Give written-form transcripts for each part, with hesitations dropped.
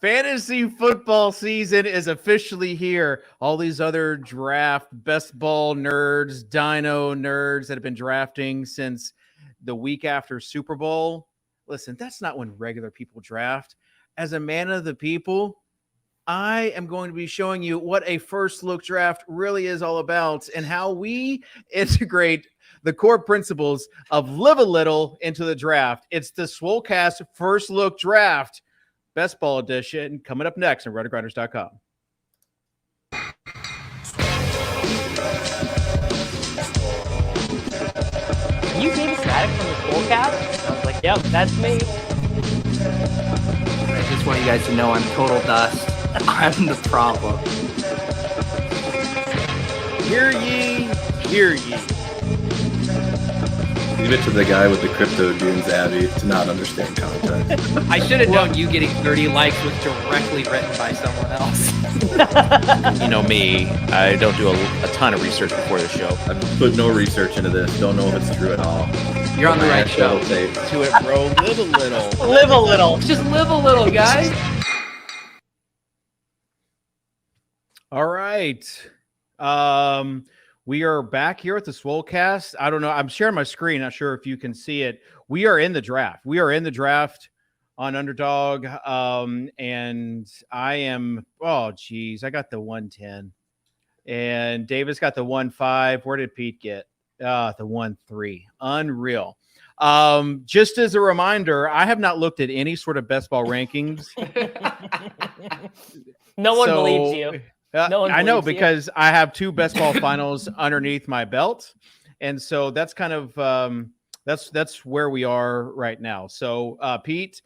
Fantasy football season is officially here. All these other draft best ball nerds, dino nerds that have been drafting since the week after Super Bowl. Listen, that's not when regular people draft. As a man of the people, I am going to be showing you what a first look draft really is all about and how we integrate the core principles of live a little into the draft. It's the Swolecast first look draft. Best Ball Edition coming up next on RotoGrinders.com. You gave static from the Swolecast? I was like, yep, that's me. I just want you guys to know I'm total dust. I'm the problem. Hear ye, hear ye. Leave it to the guy with the crypto dunes, Abby, to not understand context. I should have known you getting 30 likes was directly written by someone else. You know me, I don't do a ton of research before the show. I've put no research into this. Don't know if it's true at all. You're on the right show. To it, bro. Live a little. Live a little. Just live a little, guys. All right. We are back here at the Swolecast. I don't know. I'm sharing my screen. Not sure if you can see it. We are in the draft. We are in the draft on Underdog. And I am, oh, geez, I got the 110. And Davis got the 1.5. Where did Pete get? The 1.3. Unreal. Just as a reminder, I have not looked at any sort of best ball rankings. No one believes you. I know because I have 2 best ball finals underneath my belt. And so that's kind of that's where we are right now. So Pete,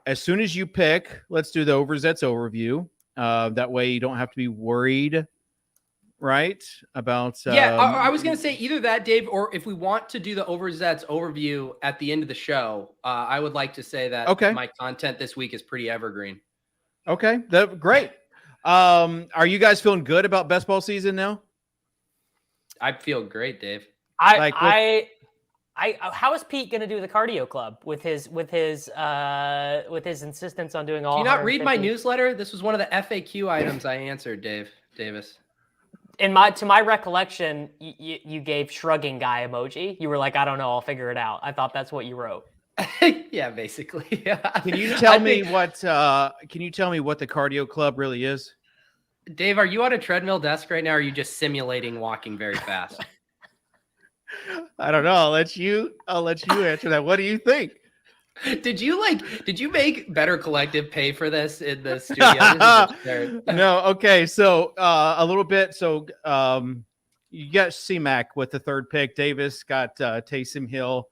as soon as you pick, let's do the oversets overview. That way you don't have to be worried, right? About I was gonna say either that, Dave, or if we want to do the oversets overview at the end of the show, I would like to say that my content this week is pretty evergreen. Okay, great. Are you guys feeling good about best ball season now? I feel great, Dave. How is Pete going to do the cardio club with his insistence on doing all? Do you not read my newsletter? This was one of the FAQ items I answered, Davis. To my recollection, you gave shrugging guy emoji. You were like, I don't know, I'll figure it out. I thought that's what you wrote. Yeah, basically. Can you tell me what the cardio club really is? Dave, are you on a treadmill desk right now, or are you just simulating walking very fast? I don't know. I'll let you answer that. What do you think? Did you make Better Collective pay for this in the studio? No. Okay. So a little bit. So you got C-Mac with the 3rd pick. Davis got Taysom Hill.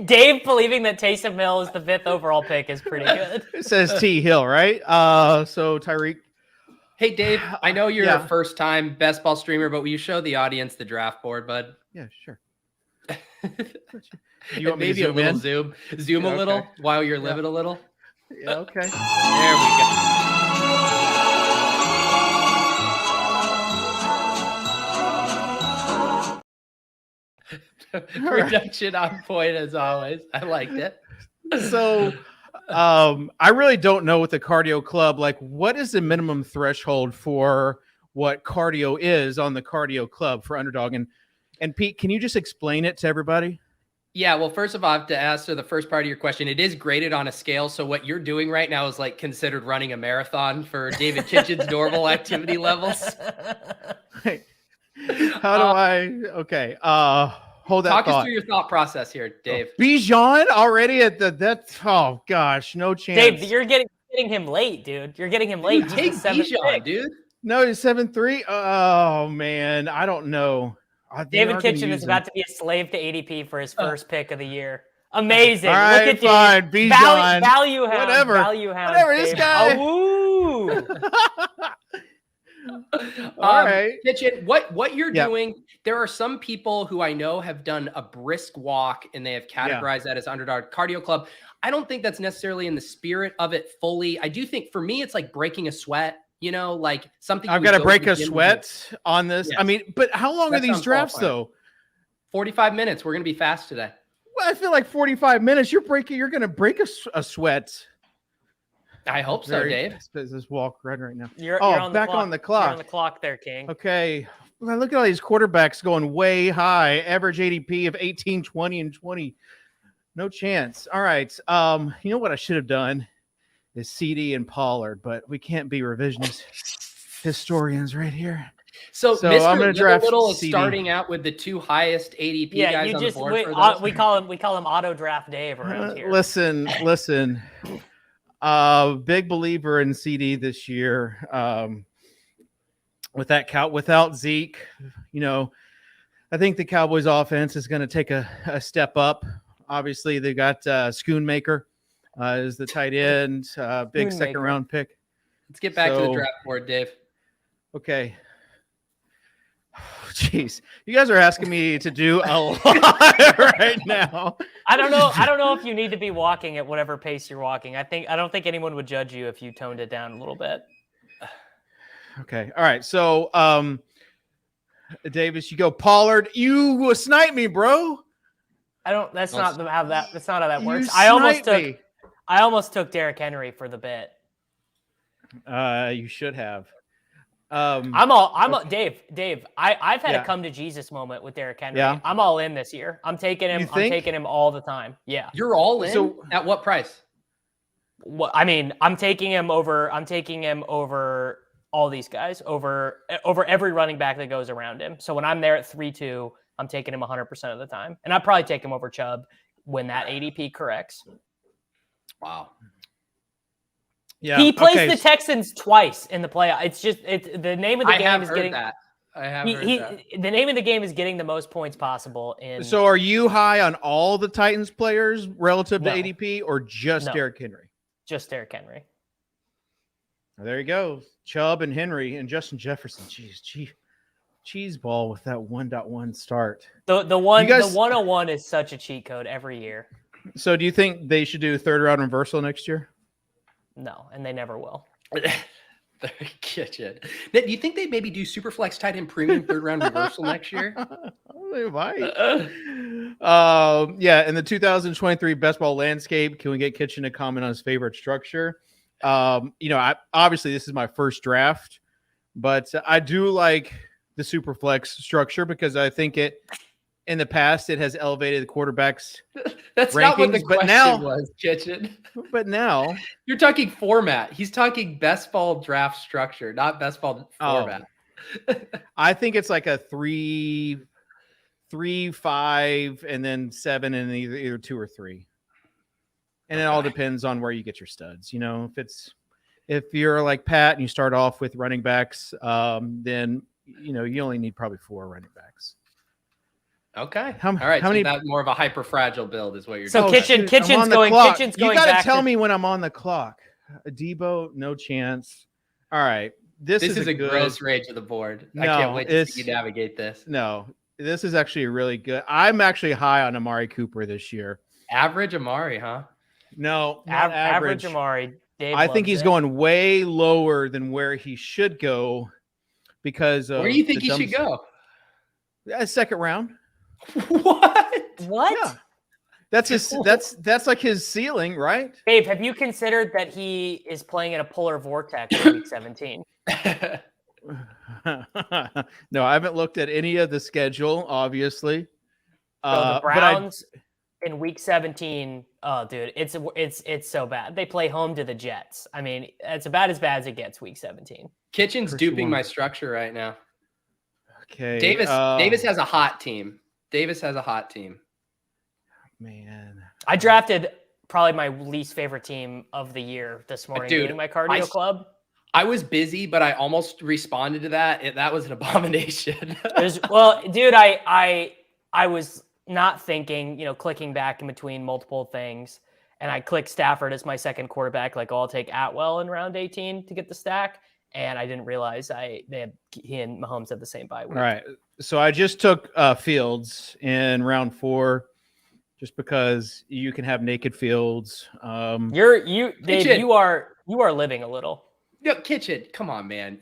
Dave believing that Taysom Hill is the 5th overall pick is pretty good. It says T Hill, right? So Tyreek. Hey, Dave, I know you're a first-time best ball streamer, but will you show the audience the draft board, bud? Yeah, sure. You want maybe a little zoom a little while you're living a little? Yeah, okay. There we go. Production on point as always. I liked it. So I really don't know what the cardio club, like what is the minimum threshold for what cardio is on the cardio club for Underdog? And Pete, can you just explain it to everybody? Yeah, well, first of all, I have to answer the first part of your question. It is graded on a scale. So what you're doing right now is like considered running a marathon for David Kitchen's normal activity levels. How do okay. Hold that Talk thought. us through your thought process here, Dave. Bijan already at oh gosh, no chance. Dave, you're getting him late, dude. You're getting him late. Take Bijan, dude. No, he's 7'3". Oh man, I don't know. David Kitchen is about to be a slave to ADP for his first pick of the year. Amazing. All right, look at fine. Dave. Bijan. Value hound. Whatever. Value hound. Whatever. This guy. Oh, all right. Kitchen, what you're doing, there are some people who I know have done a brisk walk and they have categorized that as Underdog Cardio Club. I don't think that's necessarily in the spirit of it fully. I do think for me, it's like breaking a sweat, like something. I've got to break a sweat on this. Yes. I mean, but how long are these drafts though? 45 minutes. We're going to be fast today. I feel like 45 minutes. You're going to break a sweat. I hope so, Dave. This walk right now. You're on back the clock. on the clock. You're on the clock there, King. Okay. Well, look at all these quarterbacks going way high. Average ADP of 18, 20, and 20. No chance. All right. You know what I should have done is CD and Pollard, but we can't be revisionist historians right here. So Mr. I'm going to draft Little is CD. starting out with the 2 highest ADP guys on the board. We call him Auto Draft Dave around here. Listen. Big believer in CD this year. Without Zeke, I think the Cowboys offense is going to take a step up. Obviously, they got Schoonmaker as the tight end, big second round pick. Let's get back to the draft board, Dave. Okay. Jeez, you guys are asking me to do a lot right now. I don't know if you need to be walking at whatever pace you're walking. I don't think anyone would judge you if you toned it down a little bit. Okay. All right. So, Davis, you go Pollard. You snipe me, bro. That's not how that works. I almost took Derrick Henry for the bit. You should have. Dave. I've had a come to Jesus moment with Derrick Henry. Yeah. I'm all in this year. I'm taking him. I'm taking him all the time. Yeah. You're all in. So at what price? I'm taking him over all these guys, over every running back that goes around him. So when I'm there at 3-2, I'm taking him 100% of the time, and I'd probably take him over Chubb when that ADP corrects. Wow. Yeah, he plays the Texans twice in the playoff. It's the name of the game is getting that. I have heard that. The name of the game is getting the most points possible. So are you high on all the Titans players relative to ADP, or just Derrick Henry? Just Derrick Henry. Well, there you go. Chubb and Henry and Justin Jefferson. Cheese ball with that 1.1 start. The 101 is such a cheat code every year. So do you think they should do a third round reversal next year? No, and they never will. Kitchen. Do you think they maybe do Superflex tight end premium third round reversal next year? They might. In the 2023 best ball landscape, can we get Kitchen to comment on his favorite structure? Obviously this is my first draft, but I do like the Superflex structure because I think in the past it has elevated the quarterbacks. That's rankings, not what the question was, Kitchen. But now you're talking format. He's talking best ball draft structure, not best ball format. I think it's like a 3, 5, and then 7, and either 2 or 3. And it all depends on where you get your studs. If you're like Pat and you start off with running backs, then you only need probably 4 running backs. Okay. All right. How many? That's more of a hyper fragile build, is what you're doing. So Kitchen's going. Kitchen's going. You got to tell me when I'm on the clock. Debo, no chance. All right. This is a gross rage of the board. I can't wait to see you navigate this. No, this is actually really good. I'm actually high on Amari Cooper this year. Average Amari, huh? No, average Amari. Dave I think he's going way lower than where he should go because of where do you think he should go? Second round. What? Yeah. That's his. That's like his ceiling, right? Dave, have you considered that he is playing in a polar vortex in week 17? No, I haven't looked at any of the schedule. Obviously, so the Browns in week 17. Oh, dude, it's so bad. They play home to the Jets. I mean, it's about as bad as it gets. Week 17. Kitchen's duping my structure right now. Okay, Davis has a hot team. Man, I drafted probably my least favorite team of the year this morning doing my cardio club. I was busy, but I almost responded to that. That was an abomination. Well, dude, I was not thinking, clicking back in between multiple things, and I clicked Stafford as my second quarterback. Like, I'll take Atwell in round 18 to get the stack, and I didn't realize he and Mahomes had the same bye week. All right, so I just took Fields in round 4. Just because you can have naked Fields. Dave, you are living a little. No, Kitchen, come on, man.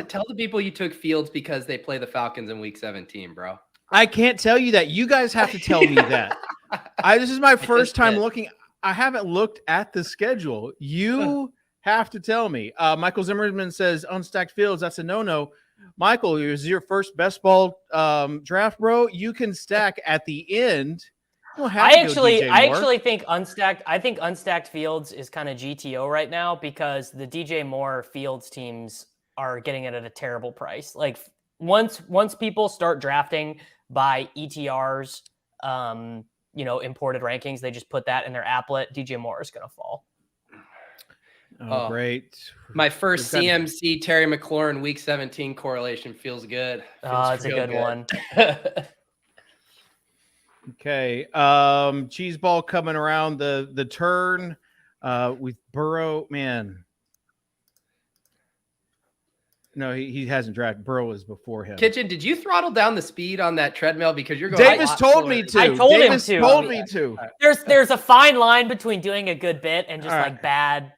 Tell the people you took Fields because they play the Falcons in week 17, bro. I can't tell you that. You guys have to tell me that. This is my first time looking. I haven't looked at the schedule. You have to tell me. Michael Zimmerman says unstacked fields. That's a no-no. Michael, is your first best ball draft, bro? You can stack at the end. I actually think unstacked. I think unstacked fields is kind of GTO right now because the DJ Moore fields teams are getting it at a terrible price. Like once people start drafting by ETRs, imported rankings, they just put that in their applet. DJ Moore is going to fall. Oh, great. My first CMC Terry McLaurin week 17 correlation feels good. It's a good one. Okay. Cheese ball coming around the turn with Burrow. Man. No, he hasn't drafted. Burrow was before him. Kitchen, did you throttle down the speed on that treadmill because you're going? Davis told me to. I told him to. Told me to. There's a fine line between doing a good bit and just like bad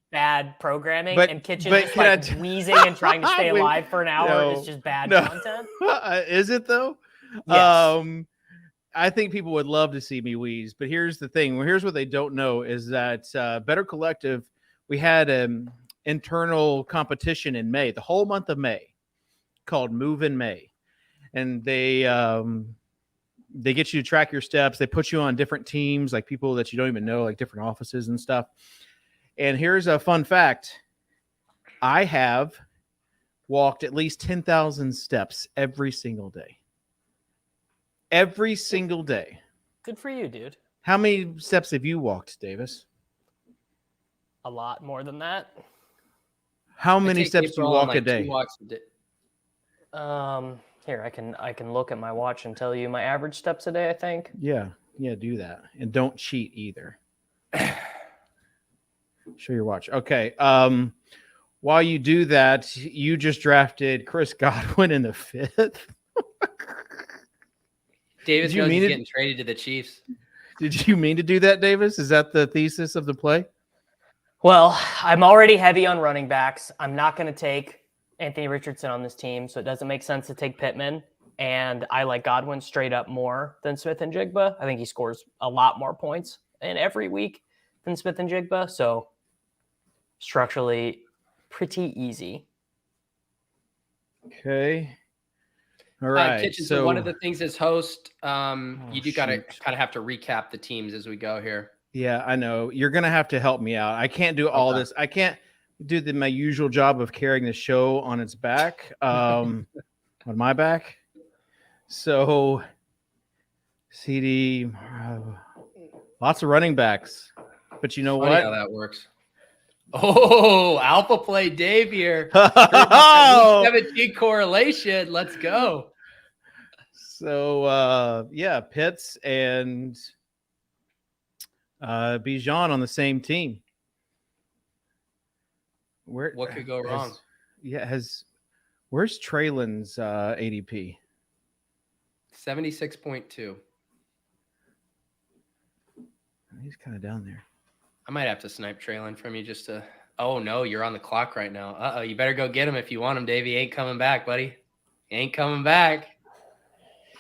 programming. And Kitchen just like wheezing and trying to stay alive for an hour. It's just bad content. Is it though? Yes. I think people would love to see me wheeze, but here's the thing. Here's what they don't know is that Better Collective, we had internal competition in May, the whole month of May, called Move in May, and they get you to track your steps. They put you on different teams, like people that you don't even know, like different offices and stuff. And here's a fun fact: I have walked at least 10,000 steps every single day. Every single day. Good for you, dude. How many steps have you walked, Davis? A lot more than that. How many steps do you walk a day? Here, I can look at my watch and tell you my average steps a day, I think. Yeah, do that. And don't cheat either. Show your watch. Okay. While you do that, you just drafted Chris Godwin in the 5th. Davis knows he's getting traded to the Chiefs. Did you mean to do that, Davis? Is that the thesis of the play? Well, I'm already heavy on running backs. I'm not going to take Anthony Richardson on this team, so it doesn't make sense to take Pittman. And I like Godwin straight up more than Smith and Jigba. I think he scores a lot more points in every week than Smith and Jigba. So structurally pretty easy. Okay. All right. Kitchen, so one of the things as host, you do got to kind of have to recap the teams as we go here. Yeah, I know. You're going to have to help me out. I can't do all this. I can't do my usual job of carrying the show on its back, on my back. So, CD, lots of running backs. But you know what? How that works. Oh, alpha play Dave here. 17 correlation. Let's go. So, Pitts and Bijan on the same team. What could go wrong? Where's Traylen's ADP? 76.2. He's kind of down there. I might have to snipe Traylen from you just to. Oh no, you're on the clock right now. You better go get him if you want him, Davey. He ain't coming back, buddy. He ain't coming back.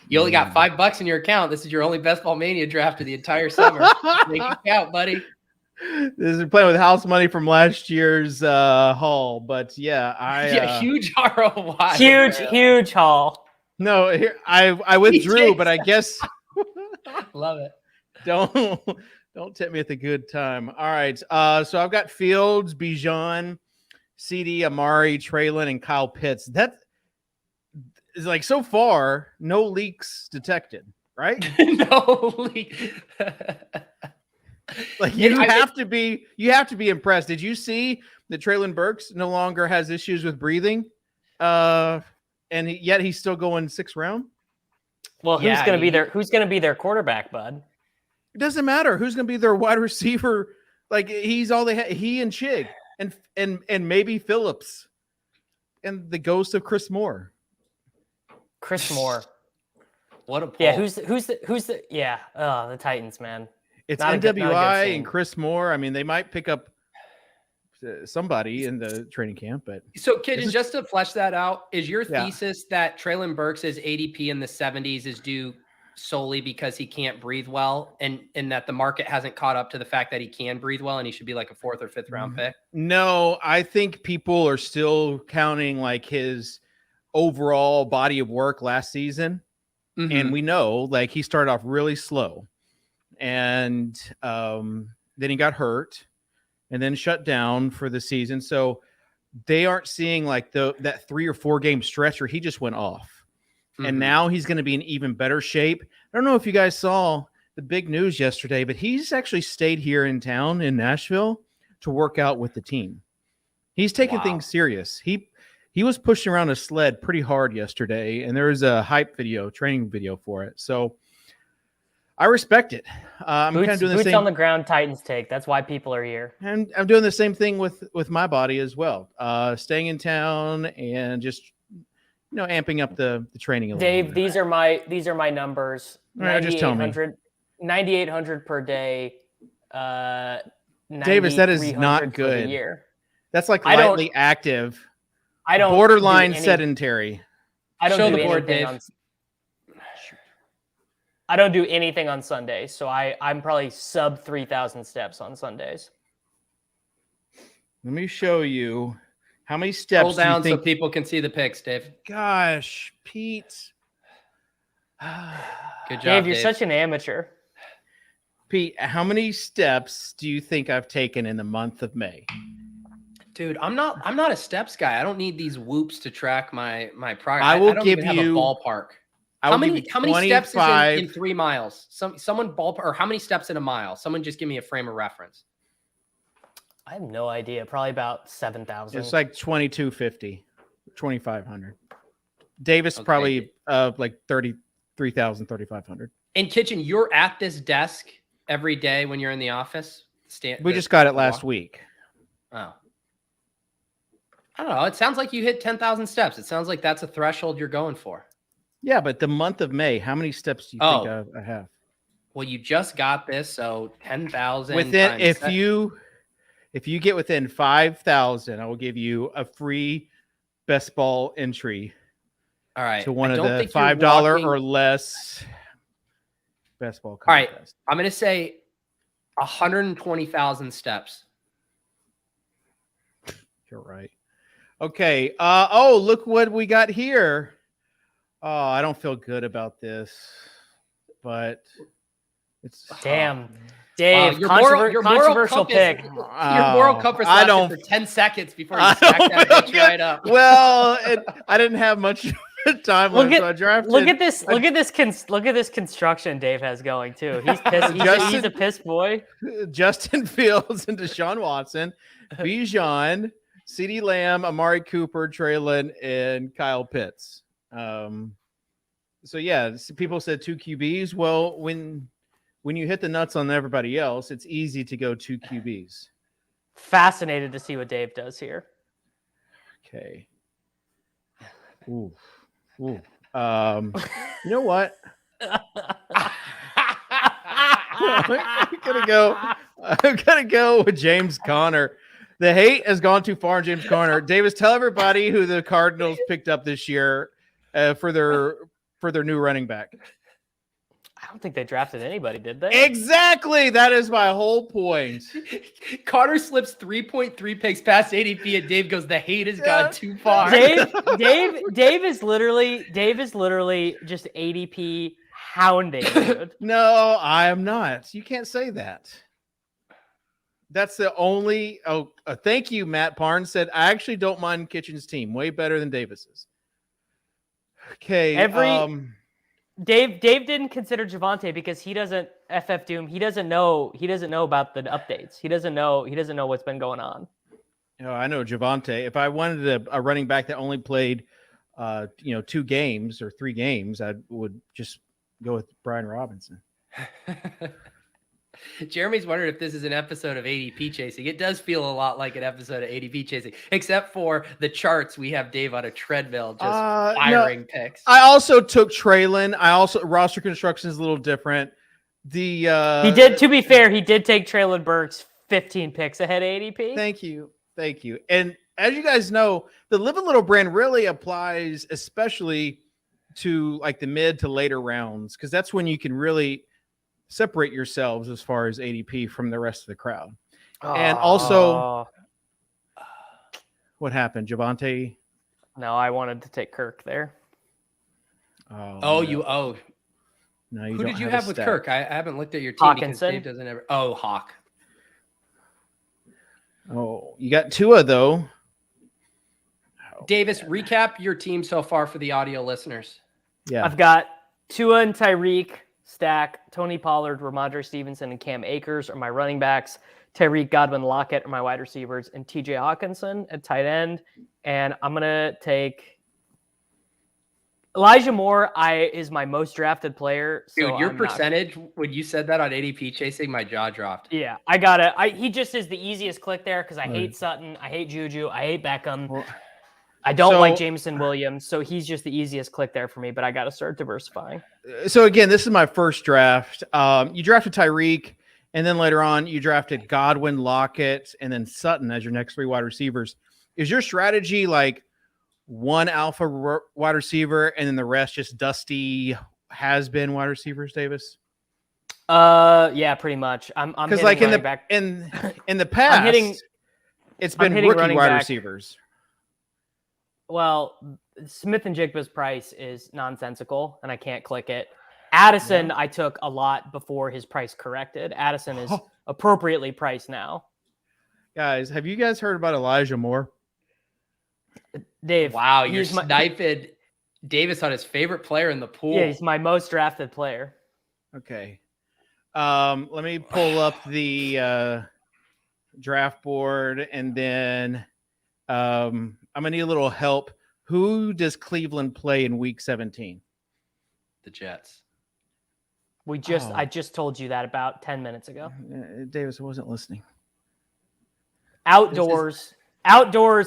You only got $5 in your account. This is your only Best Ball Mania draft of the entire summer. Make it count, buddy. This is playing with house money from last year's haul, but yeah, huge ROI. Huge haul. No, here I withdrew, but I guess love it. Don't tip me at the good time. All right, so I've got Fields, Bijan, CD, Amari, Traylen, and Kyle Pitts. That is like so far no leaks detected, right? No leak. Like you have to be impressed. Did you see that Treylon Burks no longer has issues with breathing? And yet he's still going 6th round. Well, who's going to be their quarterback, bud? It doesn't matter who's going to be their wide receiver. Like he's all they have. He and Chig and maybe Phillips and the ghost of Chris Moore. Chris Moore. What a pull. Yeah. Who's the the Titans, man. It's NWI and Chris Moore. I mean, they might pick up somebody in the training camp, but so Kitchen, just to flesh that out, is your thesis that Treylon Burks' ADP in the 70s is due solely because he can't breathe well, and that the market hasn't caught up to the fact that he can breathe well and he should be like a 4th or 5th round pick? No, I think people are still counting like his overall body of work last season. And we know like he started off really slow, and then he got hurt and then shut down for the season. So they aren't seeing like that 3 or 4 game stretch where he just went off. And now he's going to be in even better shape. I don't know if you guys saw the big news yesterday, but he's actually stayed here in town in Nashville to work out with the team. He's taking things serious. He was pushing around a sled pretty hard yesterday, and there was a hype video, training video for it. So I respect it. I'm kind of doing the boots same on the ground Titans take. That's why people are here. And I'm doing the same thing with my body as well. Staying in town and just amping up the training a little Dave, bit. these are my numbers. All right, just tell me. 9,800 per day. Davis, that is not for good. the year. That's like lightly active. I don't borderline sedentary. I don't Show do the board, anything Dave. I don't do anything on Sundays, so I'm probably sub 3,000 steps on Sundays. Let me show you how many steps. Scroll down do you so think... people can see the pics, Dave. Gosh, Pete. Good job, Dave. You're such an amateur. Pete, how many steps do you think I've taken in the month of May? Dude, I'm not a steps guy. I don't need these whoops to track my progress. I will don't give even you have a ballpark. How many steps is in 3 miles? Someone ballpark, or how many steps in a mile? Someone just give me a frame of reference. I have no idea. Probably about 7,000. It's like 2,250, 2,500. Davis probably like 33,000, 3,500. In Kitchen, you're at this desk every day when you're in the office. We just got it last week. Oh. I don't know. It sounds like you hit 10,000 steps. It sounds like that's a threshold you're going for. Yeah, but the month of May, how many steps do you think I have? Well, you just got this, so 10,000. Within, if you get within 5,000, I will give you a free best ball entry. All right. To one of the $5 or less best ball contest. All right. I'm going to say 120,000 steps. You're right. Okay. Oh, look what we got here. Oh, I don't feel good about this, but it's damn. Dave, your controversial pick. Your moral compass lasted for 10 seconds before you stacked that bitch right up. Well, I didn't have much time left, so I drafted. Look at this construction Dave has going too. He's pissed. He's a piss boy. Justin Fields and Deshaun Watson, Bijan, CeeDee Lamb, Amari Cooper, Traylon, and Kyle Pitts. So yeah, people said 2 QBs. Well, when you hit the nuts on everybody else, it's easy to go 2 QBs. Fascinated to see what Dave does here. Okay. Ooh. You know what? I'm gonna go with James Conner. The hate has gone too far in James Conner. Davis, tell everybody who the Cardinals picked up this year for their new running back. I don't think they drafted anybody, did they? Exactly. That is my whole point. Carter slips 3.3 picks past ADP, and Dave goes, the hate has gone too far. Dave is literally just ADP hounding, dude. No, I am not. You can't say that. That's the only. Thank you, Matt Parnes said. I actually don't mind Kitchen's team. Way better than Davis's. Okay. Dave didn't consider Javonte because he doesn't FF Doom. He doesn't know about the updates. He doesn't know what's been going on. I know Javonte. If I wanted a running back that only played 2 games or 3 games, I would just go with Brian Robinson. Jeremy's wondering if this is an episode of ADP chasing. It does feel a lot like an episode of ADP chasing, except for the charts. We have Dave on a treadmill just firing picks. I also took Traylon. Roster construction is a little different. He did. To be fair, he did take Traylon Burks 15 picks ahead of ADP. Thank you. And as you guys know, the Live a Little brand really applies, especially to like the mid to later rounds, because that's when you can really separate yourselves as far as ADP from the rest of the crowd. And also, what happened, Javante? No, I wanted to take Kirk there. No. No, Who did you a have with stack. Kirk? I haven't looked at your team because Hawkinson. Dave doesn't ever. Oh, Hawk. Oh, you got Tua though. Davis, recap your team so far for the audio listeners. Yeah, I've got Tua and Tyreek stack. Tony Pollard, Ramondre Stevenson, and Cam Akers are my running backs. Tyreek, Godwin, Lockett are my wide receivers, and TJ Hawkinson at tight end. And I'm gonna take Elijah Moore. Is my most drafted player. Dude, so your I'm percentage when you said that on ADP chasing, my jaw dropped. Yeah, I got it. He just is the easiest click there because I hate Sutton, I hate Juju, I hate Beckham. Well, I don't like Jameson Williams, so he's just the easiest click there for me, but I got to start diversifying. So again, this is my first draft. You drafted Tyreek, and then later on you drafted Godwin, Lockett, and then Sutton as your next 3 wide receivers. Is your strategy like one alpha wide receiver and then the rest just dusty has-been wide receivers, Davis? Yeah, pretty much. I'm because like in the back. in the past, it's been rookie wide receivers. Well, Smith and Jigba's price is nonsensical, and I can't click it. Addison, I took a lot before his price corrected. Addison is appropriately priced now. Guys, have you guys heard about Elijah Moore? Dave. Wow, you're sniping Davis on his favorite player in the pool. Yeah, he's my most drafted player. Okay. Let me pull up the draft board, and then I'm gonna need a little help. Who does Cleveland play in Week 17? The Jets. I just told you that about 10 minutes ago. Davis, I wasn't listening. Outdoors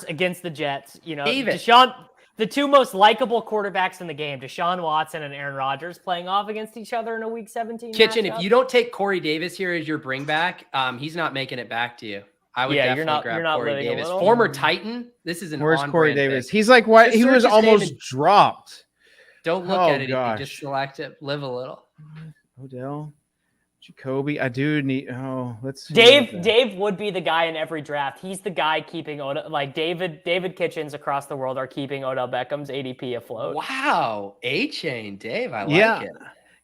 against the Jets. You know, Deshaun, the 2 most likable quarterbacks in the game, Deshaun Watson and Aaron Rodgers, playing off against each other in a Week 17 Kitchen, matchup. if you don't take Corey Davis here as your bring back, he's not making it back to you. I would definitely grab Corey Davis. Former Titan. This is an Where's Corey Davis? Pick. He's like, what? He was almost dropped. Don't look at it. If you just select it. Live a little. Odell, Jacoby. I do need. Oh, let's. Dave would be the guy in every draft. He's the guy keeping Odell. Like David Kitchens across the world are keeping Odell Beckham's ADP afloat. Wow, A-Chain, Dave. I like it.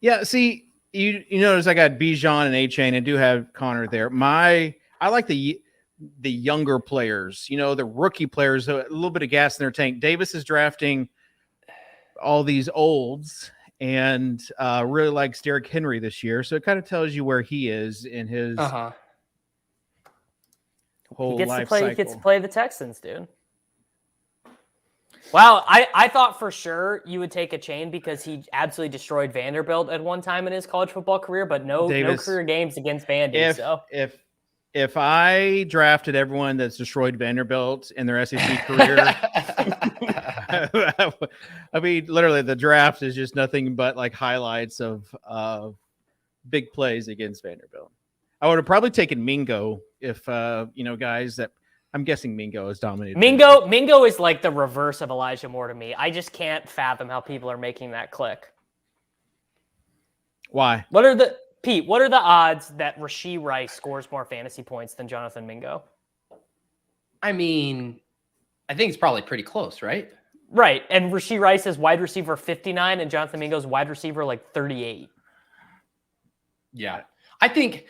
Yeah. See, you notice I got Bijan and A-Chain. I do have Connor there. I like the younger players. You know, the rookie players. A little bit of gas in their tank. Davis is drafting all these olds. And really likes Derrick Henry this year. So it kind of tells you where he is in his whole life cycle. He gets to play the Texans, dude. Wow, I thought for sure you would take a chain because he absolutely destroyed Vanderbilt at one time in his college football career, but no career games against Vandy. If I drafted everyone that's destroyed Vanderbilt in their SEC career, I mean, literally the draft is just nothing but like highlights of big plays against Vanderbilt. I would have probably taken Mingo if, guys that I'm guessing Mingo is dominated. Mingo is like the reverse of Elijah Moore to me. I just can't fathom how people are making that click. Why? What are the odds that Rashee Rice scores more fantasy points than Jonathan Mingo? I mean, I think it's probably pretty close, right? Right. And Rashee Rice is wide receiver 59 and Jonathan Mingo's wide receiver like 38. Yeah. I think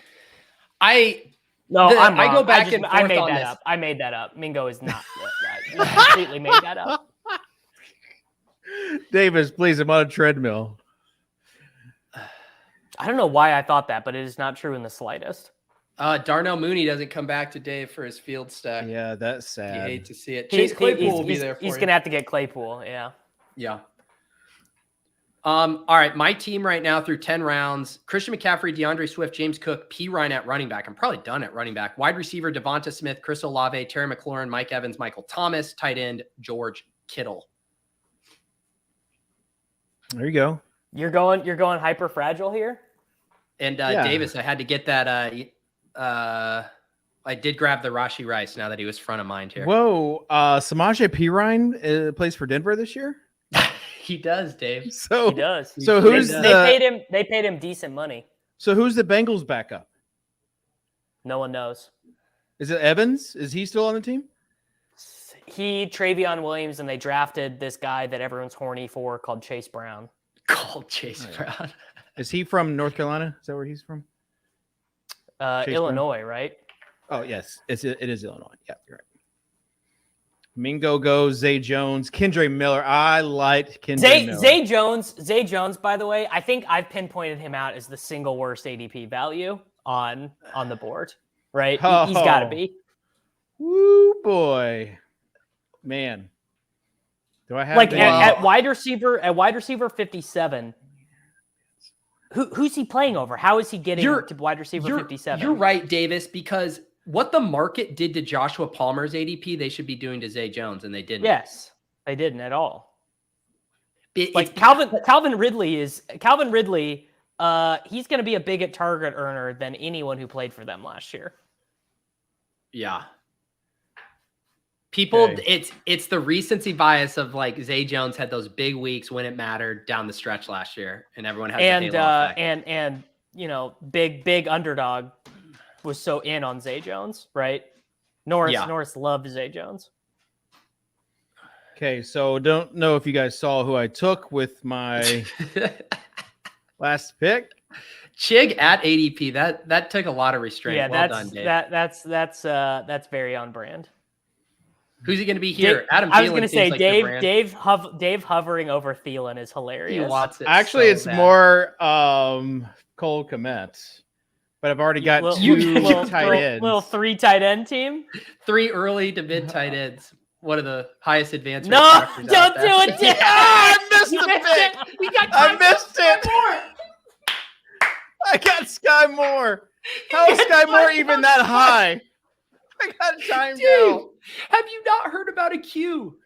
I go back and forth I made on that this. up. I made that up. Mingo is not right. I completely made that up. Davis, please, I'm on a treadmill. I don't know why I thought that, but it is not true in the slightest. Darnell Mooney doesn't come back to Dave for his field stack. Yeah, that's sad. You hate to see it. Chase Claypool will be there for you. He's going to have to get Claypool, yeah. Yeah. All right, my team right now through 10 rounds, Christian McCaffrey, DeAndre Swift, James Cook, P. Ryan at running back. I'm probably done at running back. Wide receiver, Devonta Smith, Chris Olave, Terry McLaurin, Mike Evans, Michael Thomas. Tight end, George Kittle. There you go. You're going hyper fragile here? And Davis, I had to get that. I did grab the Rashee Rice now that he was front of mind here. Whoa, Samaje Perine plays for Denver this year? He does, Dave. So He does. So They- who's they the They paid him decent money. so who's the Bengals backup? No one knows. Is it Evans? Is he still on the team? He, Travion Williams, and they drafted this guy that everyone's horny for called Chase Brown. Called Chase Brown. Is he from North Carolina? Is that where he's from? Chase Illinois, right? Oh yes, it is Illinois. Yeah, you're right. Mingo goes, Zay Jones, Kendre Miller. I like Kendre Miller. Zay Jones, by the way, I think I've pinpointed him out as the single worst ADP value on the board. Right? He's got to be. Woo boy, man. Do I have like at wide receiver 57? Who's he playing over? How is he getting to wide receiver 57? You're right, Davis, because what the market did to Joshua Palmer's ADP, they should be doing to Zay Jones, and they didn't. Yes, they didn't at all. It's Calvin Ridley. He's going to be a bigger target earner than anyone who played for them last year. Yeah. People, Okay. it's the recency bias of like Zay Jones had those big weeks when it mattered down the stretch last year, and everyone had the halo effect. and you know, big underdog was so in on Zay Jones, right? Norris loved Zay Jones. Okay, so don't know if you guys saw who I took with my last pick. Chig at ADP, that took a lot of restraint. Yeah, Well done, Dave. that's very on brand. Who's he going to be here? Dave, Adam. I was Thielen going to seems say like the brand. Dave hovering over Thielen is He hilarious. wants it. Actually, so it's bad. more Cole Kmet, but I've already got two tight ends. Little 3 tight end team. 3 early to mid tight ends. One of the highest advanced. No, receivers out don't there. do it, Dave. I missed You the missed pick. it. We got I time missed for it. more. I got Sky Moore. How is Sky Moore even that high? I got time Dude, now. have you not heard about a Q?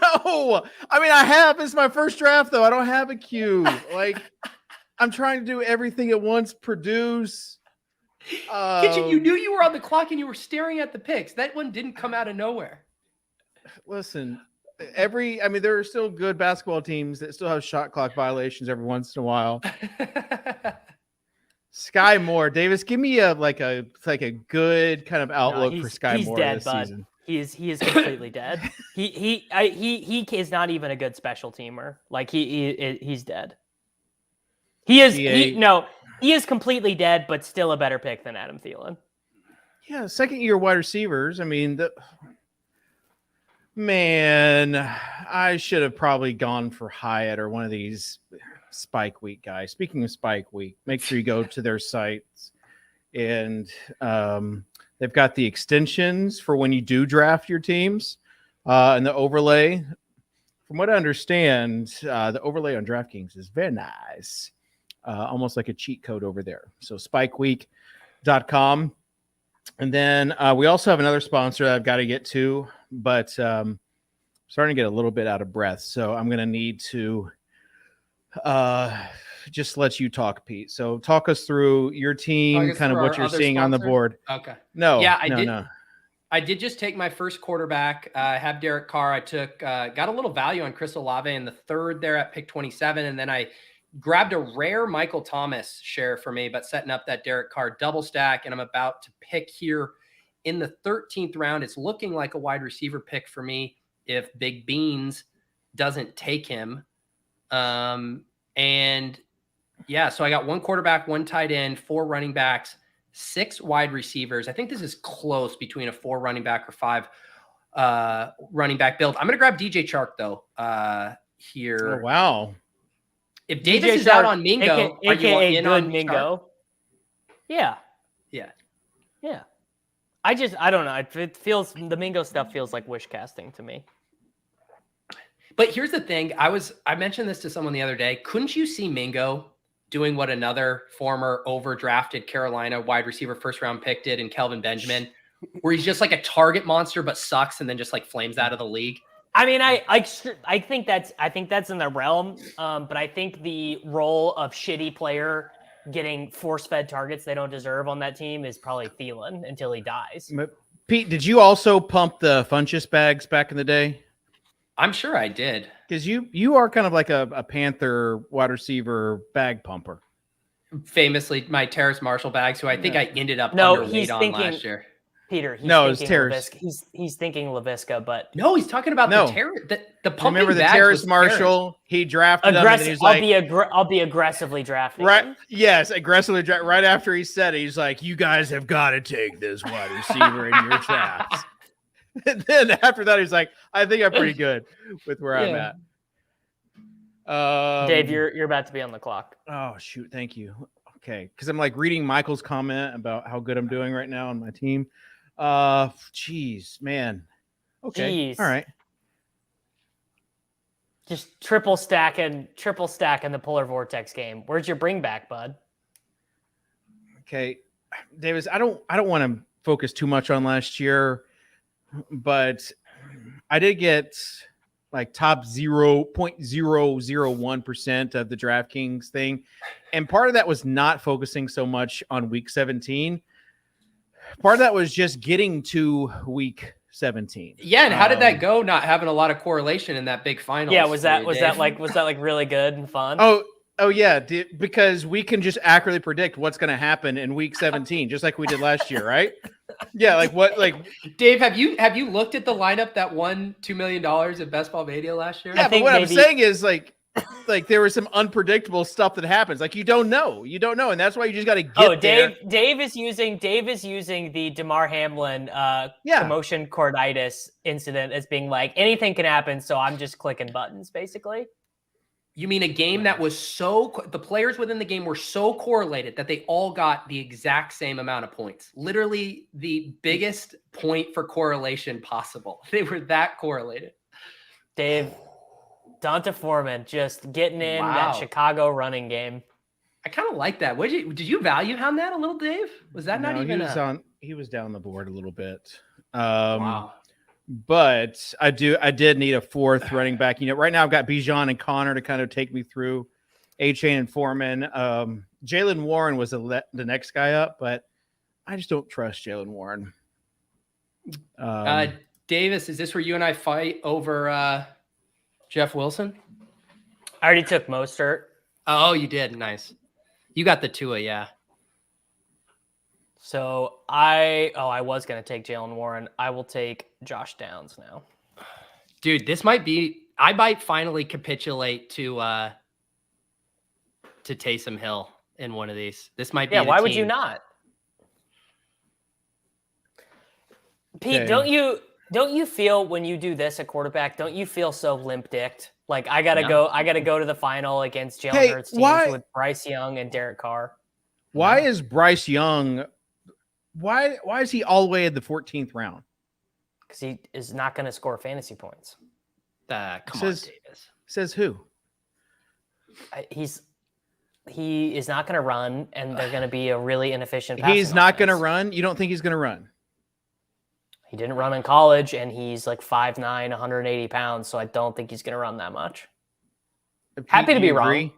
No, I mean I have. It's my first draft though. I don't have a queue. Like I'm trying to do everything at once. Produce. Kitchen, you knew you were on the clock and you were staring at the picks. That one didn't come out of nowhere. Listen, there are still good basketball teams that still have shot clock violations every once in a while. Sky Moore, Davis, give me a good kind of outlook for Sky Moore dead, this bud. season. He is completely dead. He is not even a good special teamer. Like he's dead. He is completely dead, but still a better pick than Adam Thielen. Yeah, second year wide receivers. I mean, I should have probably gone for Hyatt or one of these Spike Week guys. Speaking of Spike Week, make sure you go to their sites and they've got the extensions for when you do draft your teams and the overlay. From what I understand, the overlay on DraftKings is very nice, almost like a cheat code over there. So spikeweek.com. And then we also have another sponsor that I've got to get to, but starting to get a little bit out of breath. So I'm going to need to just let you talk, Pete. So talk us through your team, kind of what you're seeing on the board. Okay. No. Yeah, No. I did just take my first quarterback. I have Derek Carr. I took got a little value on Chris Olave in the third there at pick 27, and then I grabbed a rare Michael Thomas share for me, but setting up that Derek Carr double stack, and I'm about to pick here in the 13th round. It's looking like a wide receiver pick for me if Big Beans doesn't take him. And yeah, so I got 1 quarterback, 1 tight end, 4 running backs, 6 wide receivers. I think this is close between a 4 running back or 5 running back build. I'm going to grab DJ Chark though here. Oh, wow. If Davis is out on Mingo, are you AKA in good on Mingo. Chark? Yeah. Yeah. I don't know. The Mingo stuff feels like wish casting to me. But here's the thing. I mentioned this to someone the other day. Couldn't you see Mingo doing what another former overdrafted Carolina wide receiver first round pick did in Kelvin Benjamin, where he's just like a target monster but sucks and then just like flames out of the league? I mean, I think that's in the realm. But I think the role of shitty player getting force-fed targets they don't deserve on that team is probably Thielen until he dies. Pete, did you also pump the Funchess bags back in the day? I'm sure I did. Because you are kind of like a Panther wide receiver bag pumper. Famously, my Terrace Marshall bags, who I think I ended up No, underweight he's on thinking last year. Peter. He's No, it's thinking Terrace. LaVisca. He's thinking LaVisca, but No, he's talking about No. the pumping Remember the bags Terrace was Marshall? He drafted him, and then he's like, I'll be aggressively drafting right? him. Yes, aggressively. Right after he said it, he's like, "You guys have got to take this wide receiver in your drafts." And then after that, he's like, "I think I'm pretty good with where I'm at." Dave, you're about to be on the clock. Oh shoot! Thank you. Okay, because I'm like reading Michael's comment about how good I'm doing right now on my team. Jeez, man. Okay, Jeez. all right. Just triple stack in the Polar Vortex game. Where's your bring back, bud? Okay, Davis. I don't want to focus too much on last year, but I did get like top 0.001% of the DraftKings thing. And part of that was not focusing so much on week 17. Part of that was just getting to week 17. Yeah, and how did that go? Not having a lot of correlation in that big final. Yeah, was that like really good and fun? Oh yeah, because we can just accurately predict what's going to happen in week 17, just like we did last year, right? Yeah, Dave, have you looked at the lineup that won $2 million at Best Ball Mania last year? Yeah, but what I'm saying is like there was some unpredictable stuff that happens. Like you don't know, and that's why you just got to get there. Dave is using the DeMar Hamlin commotion chorditis incident as being like anything can happen, so I'm just clicking buttons basically. You mean a game that was the players within the game were so correlated that they all got the exact same amount of points. Literally the biggest point for correlation possible. They were that correlated. Dave, Donta Foreman just getting in that Chicago running game. I kind of like that. Did you value hound that a little, Dave? Was that not even he was down the board a little bit. Wow. But I did need a fourth running back. Right now I've got Bijan and Connor to kind of take me through A-Chain and Foreman. Jalen Warren was the next guy up, but I just don't trust Jalen Warren. Davis, is this where you and I fight over Jeff Wilson? I already took Mostert. Oh, you did. Nice. You got the Tua, yeah. So I was going to take Jalen Warren. I will take Josh Downs now. Dude, I might finally capitulate to Taysom Hill in one of these. This might be Yeah, why would you not? Pete, okay. don't you feel when you do this at quarterback, don't you feel so limp-dicked? Like I gotta go to the final against Jalen Hurts teams with Bryce Young and Derek Carr. Why is Bryce Young why is he all the way in the 14th round? Because he is not going to score fantasy points. Come on, Davis. Says who? He is not going to run, and they're going to be a really inefficient. He's not going to run. You don't think he's going to run? He didn't run in college, and he's like 5'9", 180 pounds. So I don't think he's going to run that much. Happy to be wrong.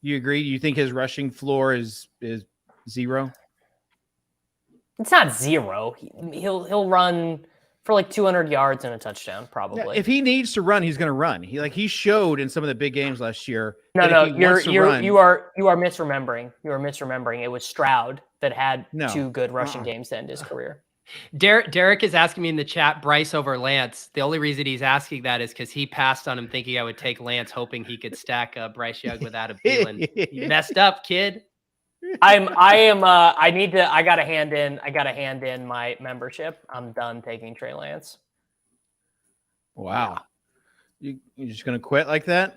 You agree? You think his rushing floor is zero? It's not zero. He'll run for like 200 yards and a touchdown, probably. Yeah, if he needs to run, he's going to run. He showed in some of the big games last year. You are misremembering. You are misremembering. It was Stroud that had two good rushing games to end his career. Derek is asking me in the chat, Bryce over Lance. The only reason he's asking that is because he passed on him thinking I would take Lance, hoping he could stack Bryce Young with Adam Thielen. You messed up, kid. I gotta hand in my membership. I'm done taking Trey Lance. Wow. You're just gonna quit like that?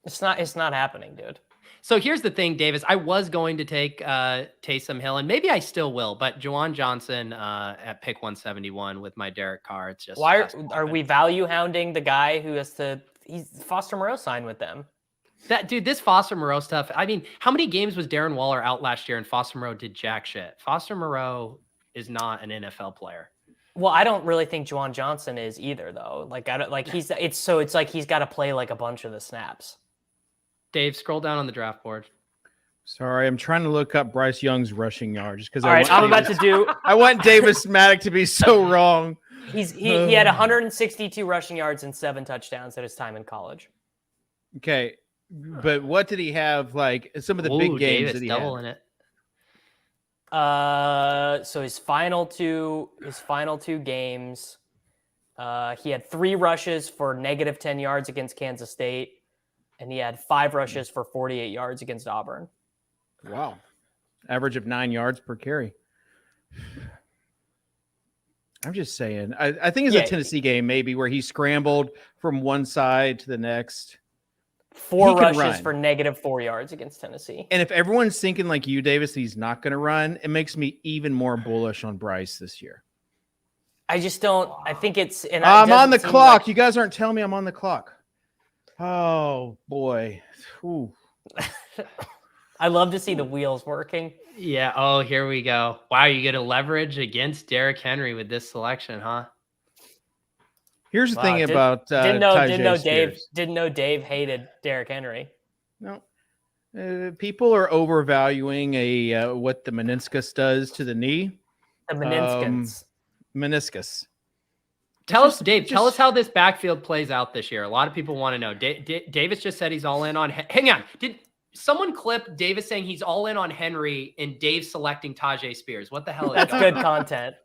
It's not happening, dude. So here's the thing, Davis. I was going to take Taysom Hill, and maybe I still will, but Juwan Johnson at pick 171 with my Derek Carr. It's just why are we value hounding the guy who he's Foster Moreau signed with them? This Foster Moreau stuff. I mean, how many games was Darren Waller out last year and Foster Moreau did jack shit? Foster Moreau is not an NFL player. Well, I don't really think Juwan Johnson is either, though. It's like he's got to play like a bunch of the snaps. Dave, scroll down on the draft board. Sorry, I'm trying to look up Bryce Young's rushing yards because I want Davis Maddock to be so wrong. He had 162 rushing yards and 7 touchdowns at his time in college. Okay, but what did he have? Like some of the big games that he had. In it. So his final two games, he had 3 rushes for negative 10 yards against Kansas State, and he had 5 rushes for 48 yards against Auburn. Wow, average of 9 yards per carry. I'm just saying. I think it's a Tennessee game maybe where he scrambled from one side to the next. 4 rushes for negative 4 yards against Tennessee. And if everyone's thinking like you, Davis, he's not going to run, it makes me even more bullish on Bryce this year. I just don't. I think it's. And I'm on the clock. You guys aren't telling me I'm on the clock. Oh boy. Ooh. I love to see the wheels working. Yeah. Oh, here we go. Wow, you get a leverage against Derrick Henry with this selection, huh? Here's the thing about didn't know Dave hated Derrick Henry. No, people are overvaluing what the meniscus does to the knee. The meniscus. Meniscus. Tell us how this backfield plays out this year. A lot of people want to know. Davis just said he's all in on. Hang on. Did someone clip Davis saying he's all in on Henry and Dave selecting Tajay Spears? What the hell is That's going good on? content.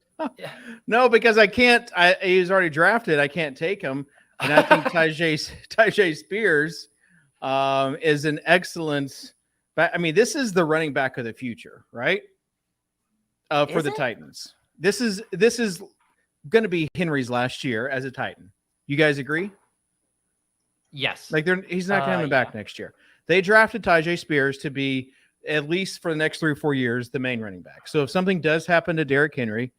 No, because I can't. He's already drafted. I can't take him, and I think Tajay Spears is an excellent. I mean, this is the running back of the future, right? For the Titans, this is going to be Henry's last year as a Titan. You guys agree? Yes. Like he's not coming back next year. They drafted Tajay Spears to be at least for the next 3 or 4 years the main running back. So if something does happen to Derrick Henry,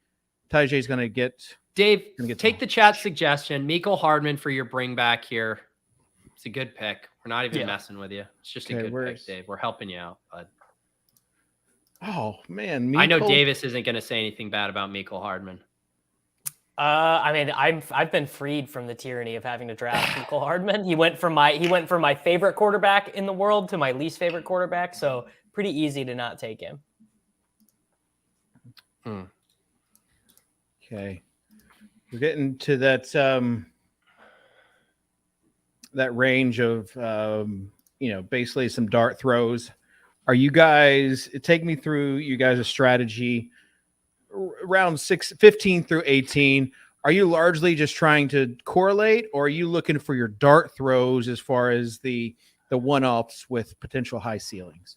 Tajay's going to get. Dave, take the chat suggestion. Mecole Hardman for your bring back here. It's a good pick. We're not even messing with you. It's just a good pick, Dave. We're helping you out, bud. Oh man, I know Davis isn't going to say anything bad about Mecole Hardman. I mean, I've been freed from the tyranny of having to draft Mecole Hardman. He went from my favorite quarterback in the world to my least favorite quarterback, so pretty easy to not take him. Okay, we're getting to that that range of basically some dart throws. Are you guys take me through you guys' strategy around 15 through 18? Are you largely just trying to correlate, or are you looking for your dart throws as far as the one-offs with potential high ceilings?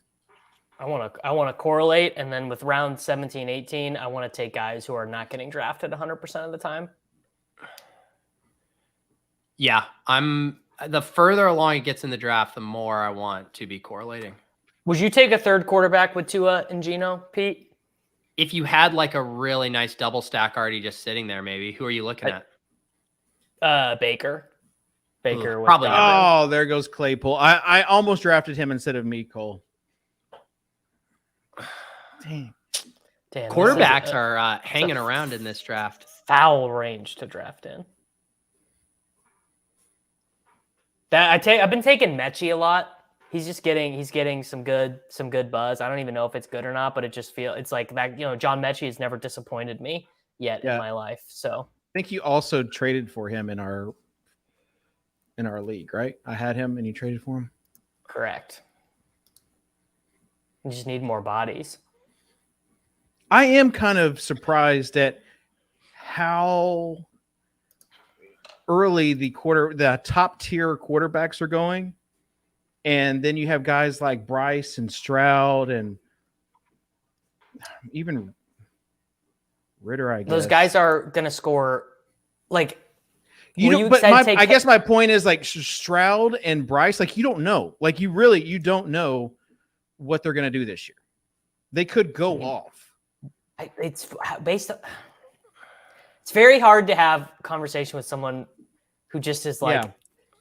I want to correlate, and then with round 17, 18, I want to take guys who are not getting drafted 100% of the time. Yeah, the further along it gets in the draft, the more I want to be correlating. Would you take a third quarterback with Tua and Geno, Pete? If you had like a really nice double stack already just sitting there, maybe. Who are you looking at? Baker. Baker. Probably. Oh, there goes Claypool. I almost drafted him instead of Mecole. Damn. Quarterbacks are hanging around in this draft. Foul range to draft in. I've been taking Mechie a lot. He's getting some good buzz. I don't even know if it's good or not, but it's like that. John Mechie has never disappointed me yet in my life. So I think you also traded for him in our league, right? I had him and you traded for him. Correct. You just need more bodies. I am kind of surprised at how early the top tier quarterbacks are going. And then you have guys like Bryce and Stroud and even Ritter, I guess. Those guys are going to score like I guess my point is like Stroud and Bryce, like you don't know. Like you don't know what they're going to do this year. They could go off. It's based on it's very hard to have a conversation with someone who just is like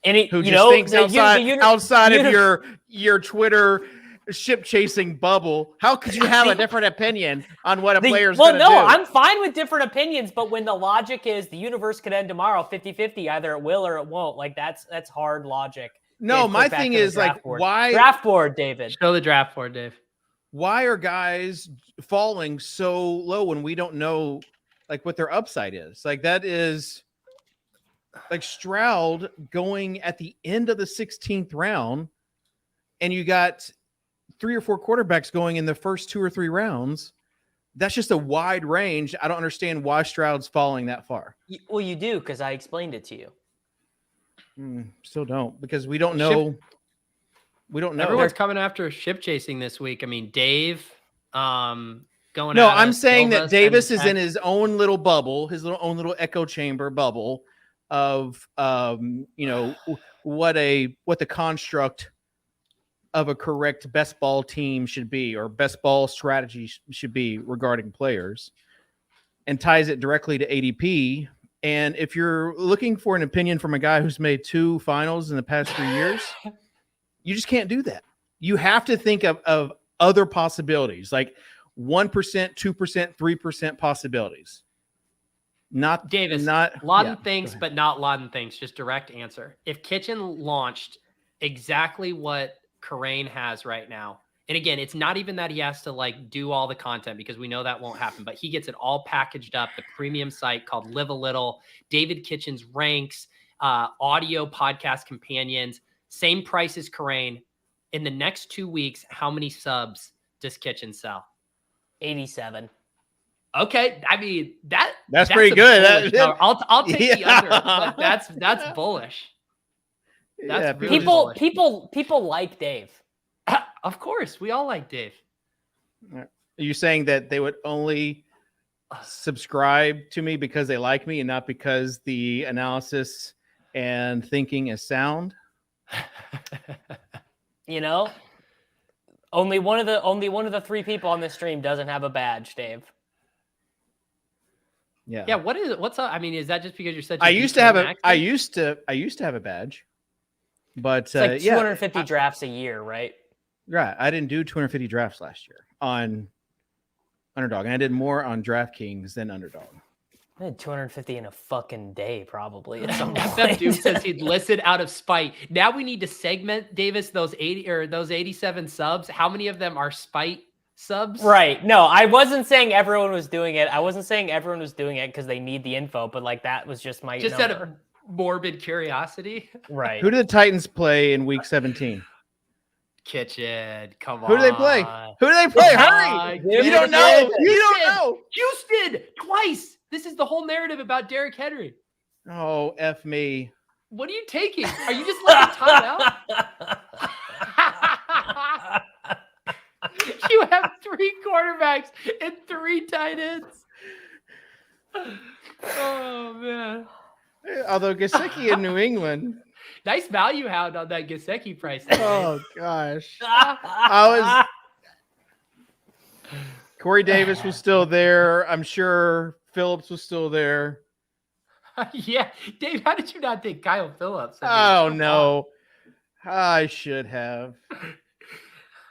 who just thinks outside of your Twitter ship chasing bubble. How could you have a different opinion on what a player's going to do? I'm fine with different opinions, but when the logic is the universe could end tomorrow 50-50, either it will or it won't, like that's hard logic. No, my thing is like why draft board, David. Show the draft board, Dave. Why are guys falling so low when we don't know like what their upside is. Like that is like Stroud going at the end of the 16th round, and you got 3 or 4 quarterbacks going in the first 2 or 3 rounds. That's just a wide range. I don't understand why Stroud's falling that far. Well, you do, because I explained it to you. Still don't, because we don't know. We don't know. Everyone's coming after ship chasing this week. I mean, Dave, going. No, I'm saying that Davis is in his own little bubble, his own little echo chamber bubble of, you know, what the construct of a correct best ball team should be, or best ball strategy should be regarding players, and ties it directly to ADP. And if you're looking for an opinion from a guy who's made 2 finals in the past 3 years, you just can't do that. You have to think of other possibilities, like 1%, 2%, 3% possibilities. Not Davis, not Laden thinks, but not Laden thinks. Just direct answer. If Kitchen launched exactly what Kerrane has right now, and again, it's not even that he has to like do all the content, because we know that won't happen, but he gets it all packaged up, the premium site called Live a Little, David Kitchen's ranks, audio podcast companions, same price as Kerrane. In the next 2 weeks, how many subs does Kitchen sell? 87. Okay, I mean that's pretty good. I'll take the under, but that's bullish. That's really bullish. People like Dave. Of course, we all like Dave. Are you saying that they would only subscribe to me because they like me and not because the analysis and thinking is sound? You know, only one of the 3 people on this stream doesn't have a badge, Dave. Yeah. What's up? I mean, is that just because you're such? I used to have a badge, but It's like 250 drafts a year, right? Right. I didn't do 250 drafts last year on Underdog, and I did more on DraftKings than Underdog. I had 250 in a fucking day, probably. At some FF point. Dude says he'd listed out of spite. Now we need to segment, Davis, those 80 or those 87 subs. How many of them are spite subs? Right. No, I wasn't saying everyone was doing it. I wasn't saying everyone was doing it because they need the info, but like that was just my just number. out of morbid curiosity. Right. Who did the Titans play in week 17? Kitchen, come on. Who do they play? Hurry! You don't know. You don't know. Houston twice. This is the whole narrative about Derrick Henry. Oh, F me. What are you taking? Are you just letting time out? You have 3 quarterbacks and 3 tight ends. Oh, man. Although Gesicki in New England. Nice value hound on that Gesicki price. Oh, gosh. Corey Davis was still there. I'm sure Phillips was still there. Yeah. Dave, how did you not take Kyle Phillips? Oh, no. I should have.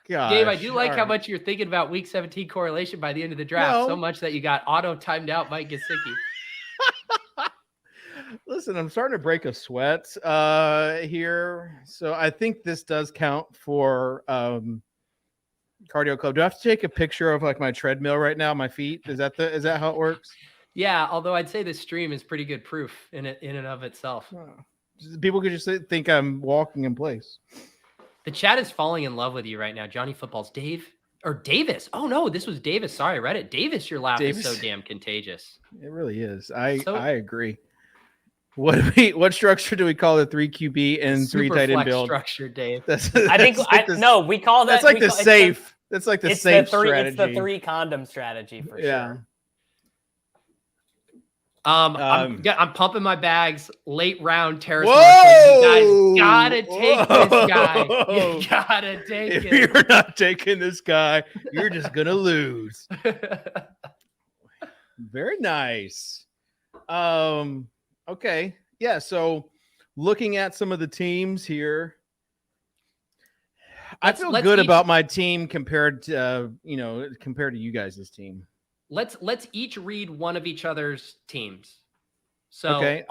Gosh, Dave, I do like how much you're thinking about week 17 correlation by the end of the draft, so much that you got auto timed out Mike Gesicki. Listen, I'm starting to break a sweat here. So I think this does count for Cardio Club. Do I have to take a picture of like my treadmill right now, my feet? Is that how it works? Yeah, although I'd say this stream is pretty good proof in and of itself. People could just think I'm walking in place. The chat is falling in love with you right now. Johnny Football's Davis. Oh no, this was Davis. Sorry, I read it. Davis, your laugh is so damn contagious. It really is. I agree. What structure do we call the 3 QB and 3 tight end build? Structure, Dave. We call that. That's like the safe. That's like the safe strategy. It's the 3 condom strategy for sure. I'm pumping my bags. Late round terrace. Whoa! You guys gotta take this guy. You gotta take if it. You're not taking this guy, you're just gonna lose. Very nice. Okay. Yeah. So looking at some of the teams here, I feel good about my team compared to you guys' team. Let's each read one of each other's teams. So okay,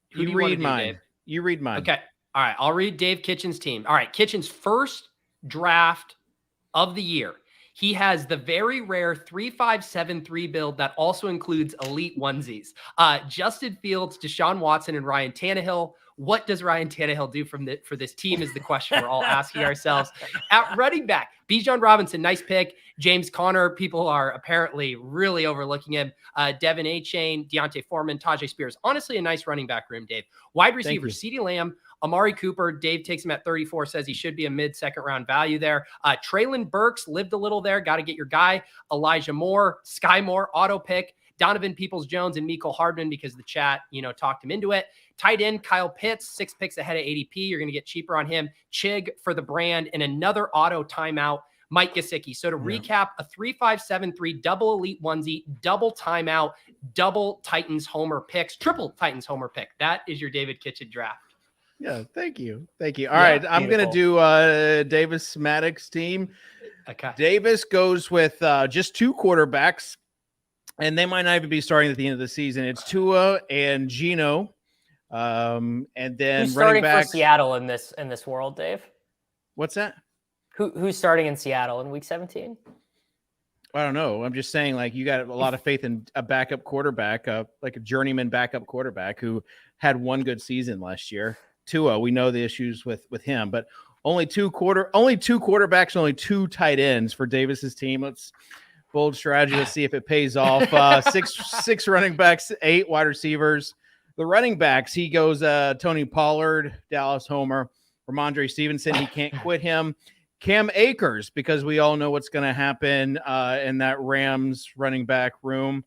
you read mine. Dave? You read mine. Okay. All right. I'll read Dave Kitchen's team. All right. Kitchen's first draft of the year. He has the very rare 3-5-7-3 build that also includes elite onesies. Justin Fields, Deshaun Watson, and Ryan Tannehill. What does Ryan Tannehill do for this team is the question we're all asking ourselves. At running back, Bijan Robinson, nice pick. James Conner, people are apparently really overlooking him. Devin A-Chain, Deontay Foreman, Tajay Spears. Honestly, a nice running back room, Dave. Wide receiver, CeeDee Lamb, Amari Cooper. Dave takes him at 34, says he should be a mid-second round value there. Traylon Burks lived a little there. Got to get your guy. Elijah Moore, Sky Moore, auto pick. Donovan Peoples-Jones and Mecole Hardman because the chat, talked him into it. Tight end, Kyle Pitts, 6 picks ahead of ADP. You're going to get cheaper on him. Chig for the brand and another auto timeout, Mike Gesicki. So to recap, a 3-5-7-3 double elite onesie, double timeout, double Titans homer picks, triple Titans homer pick. That is your David Kitchen draft. Yeah, thank you. All right, I'm going to do Davis Maddox team. Okay. Davis goes with just 2 quarterbacks, and they might not even be starting at the end of the season. It's Tua and Geno, and then who's starting running for Seattle in this world, Dave? What's that? Who's starting in Seattle in Week 17? I don't know. I'm just saying, like, you got a lot of faith in a backup quarterback, like a journeyman backup quarterback who had one good season last year. Tua, we know the issues with him, but only two quarterbacks, only 2 tight ends for Davis's team. Let's bold strategy. Let's see if it pays off. Six running backs, 8 wide receivers. The running backs, he goes Tony Pollard, Dallas homer, Ramondre Stevenson. He can't quit him. Cam Akers, because we all know what's going to happen in that Rams running back room.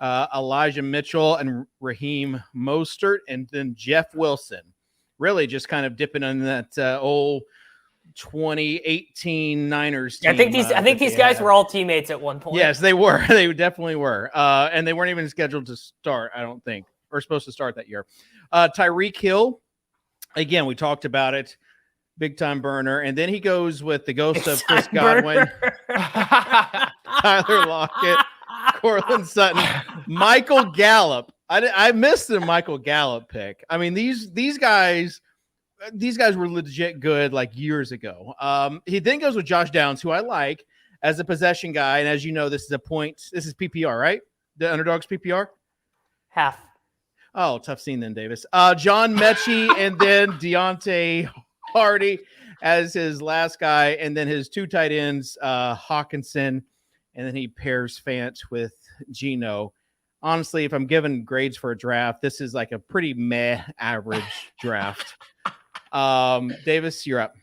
Elijah Mitchell and Raheem Mostert, and then Jeff Wilson. Really just kind of dipping on that old 2018 Niners team. I think these guys were all teammates at one point. Yes, they were. They definitely were. And they weren't even scheduled to start, I don't think, or supposed to start that year. Tyreek Hill, again, we talked about it. Big time burner. And then he goes with the ghost of Chris Godwin, Tyler Lockett, Cortland Sutton, Michael Gallup. I missed the Michael Gallup pick. I mean, these guys were legit good like years ago. He then goes with Josh Downs, who I like as a possession guy. And as you know, this is PPR, right? The Underdog's PPR? Half. Oh, tough scene then, Davis. John Mechie and then Deontay Hardy as his last guy. And then his 2 tight ends, Hawkinson. And then he pairs Fant with Geno. Honestly, if I'm giving grades for a draft, this is like a pretty meh average draft. Davis, you're up.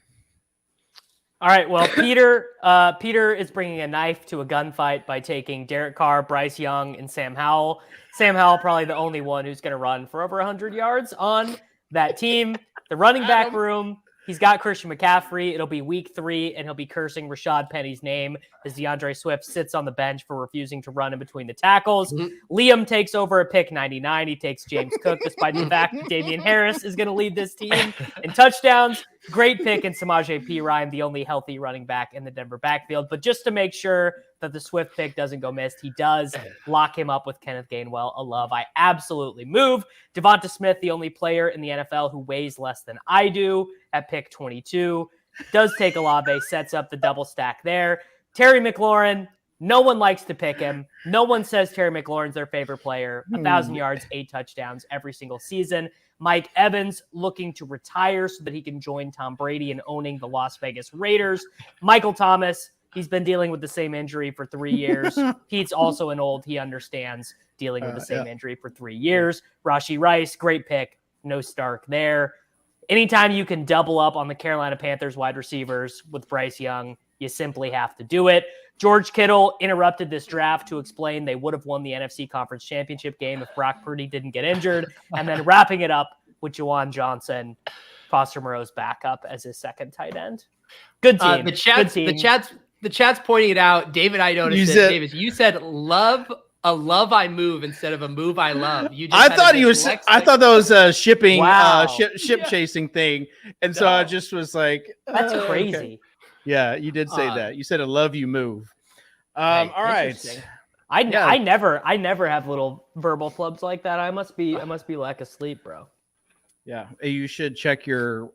All right. Well, Peter is bringing a knife to a gunfight by taking Derek Carr, Bryce Young, and Sam Howell. Sam Howell, probably the only one who's going to run for over 100 yards on that team. The running back room, he's got Christian McCaffrey. It'll be week 3, and he'll be cursing Rashad Penny's name as DeAndre Swift sits on the bench for refusing to run in between the tackles. Liam takes over a pick 99. He takes James Cook, despite the fact that Damian Harris is going to lead this team in touchdowns. Great pick in Samaje Perine, the only healthy running back in the Denver backfield. But just to make sure that the Swift pick doesn't go missed, he does lock him up with Kenneth Gainwell, a love I absolutely move. Devonta Smith, the only player in the NFL who weighs less than I do at pick 22. Does take Olave, sets up the double stack there. Terry McLaurin, no one likes to pick him. No one says Terry McLaurin's their favorite player. 1,000 yards, 8 touchdowns every single season. Mike Evans looking to retire so that he can join Tom Brady in owning the Las Vegas Raiders. Michael Thomas, he's been dealing with the same injury for 3 years. Pete's also an old. He understands dealing with the same injury for 3 years. Rashee Rice, great pick. No Stark there. Anytime you can double up on the Carolina Panthers wide receivers with Bryce Young, you simply have to do it. George Kittle interrupted this draft to explain they would have won the NFC Conference Championship game if Brock Purdy didn't get injured. And then wrapping it up with Juwan Johnson, Foster Moreau's backup as his second tight end. Good team. The chat's pointing it out. David, I noticed it. Davis, you said love I move instead of a move I love. You just I thought that was a shipping ship chasing thing. And so I just was like, that's crazy. Okay. Yeah, you did say that. You said a love you move. All right. I never have little verbal flubs like that. I must be lack of sleep, bro. Yeah, you should check your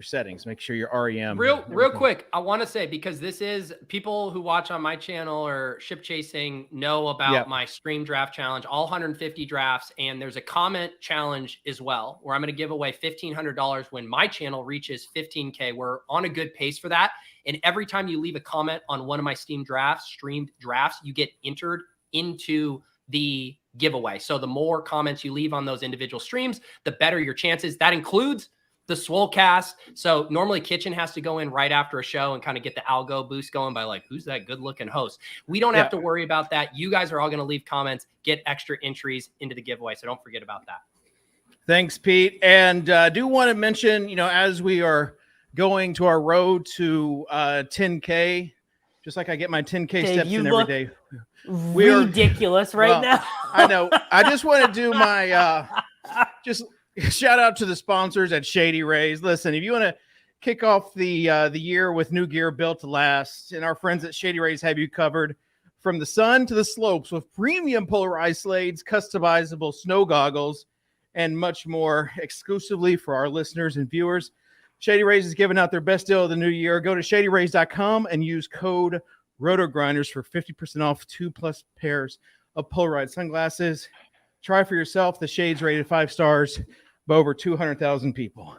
your settings. Make sure your REM. Real quick, I want to say, because this is people who watch on my channel or Ship Chasing know about my stream draft challenge, all 150 drafts. And there's a comment challenge as well, where I'm going to give away $1,500 when my channel reaches 15K. We're on a good pace for that. And every time you leave a comment on one of my streamed drafts, you get entered into the giveaway. So the more comments you leave on those individual streams, the better your chances. That includes the Swolecast. So normally Kitchen has to go in right after a show and kind of get the algo boost going by like, who's that good looking host? We don't have to worry about that. You guys are all going to leave comments, get extra entries into the giveaway. So don't forget about that. Thanks, Pete. And I do want to mention, you know, as we are going to our road to 10K, just like I get my 10K Dave, steps in every day. Ridiculous now. I know. I just want to do my just shout out to the sponsors at Shady Rays. Listen, if you want to kick off the year with new gear built to last, and our friends at Shady Rays have you covered from the sun to the slopes with premium polarized slades, customizable snow goggles, and much more exclusively for our listeners and viewers. Shady Rays is giving out their best deal of the new year. Go to shadyrays.com and use code RotoGrinders for 50% off 2+ pairs of polarized sunglasses. Try for yourself. The shades rated 5 stars by over 200,000 people.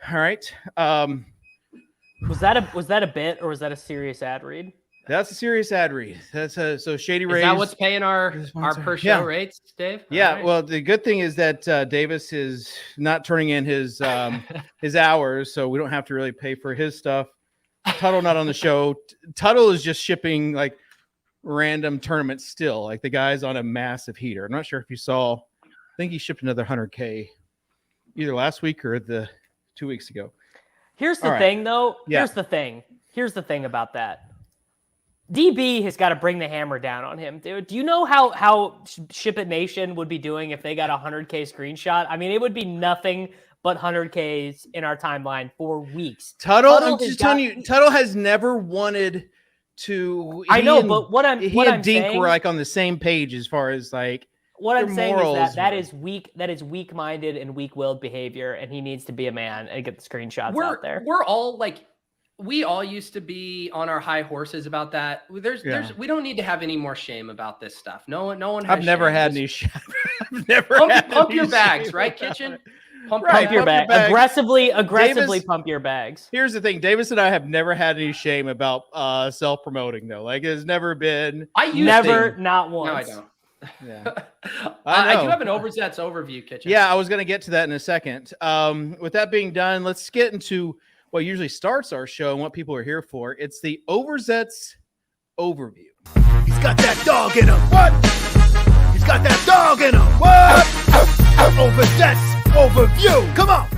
All right. Was that a bit, or was that a serious ad read? That's a serious ad read. That's so Shady Rays. Is that what's paying our per show rates, Dave? Yeah. Right. Well, the good thing is that Davis is not turning in his hours, so we don't have to really pay for his stuff. Tuttle not on the show. Tuttle is just shipping like random tournaments still. Like the guy's on a massive heater. I'm not sure if you saw. I think he shipped another 100K either last week or 2 weeks ago. Here's the thing, though. Yeah. Here's the thing about that. DB has got to bring the hammer down on him, dude. Do you know how Ship It Nation would be doing if they got a 100K screenshot? I mean, it would be nothing but 100Ks in our timeline for weeks. Tuttle, I'm just telling you, Tuttle has never wanted to. I know, but what I'm Dink saying, were like on the same page as far as like what I'm saying is that is weak. That is weak-minded and weak-willed behavior, and he needs to be a man and get the screenshots out there. We're all like, we all used to be on our high horses about that. We don't need to have any more shame about this stuff. No one. Has I've never shame. had any shame. I've never pump your bags, right, Kitchen? Pump your bags. Aggressively pump your bags. Here's the thing. Davis and I have never had any shame about self-promoting, though. Like, it's never been. Not once. No, I don't. Yeah. I do have an Overzets overview, Kitchen. Yeah, I was going to get to that in a second. With that being done, let's get into what usually starts our show and what people are here for. It's the Overzets overview. He's got that dog in him. What? He's got that dog in him. What? Overzets overview. Come on.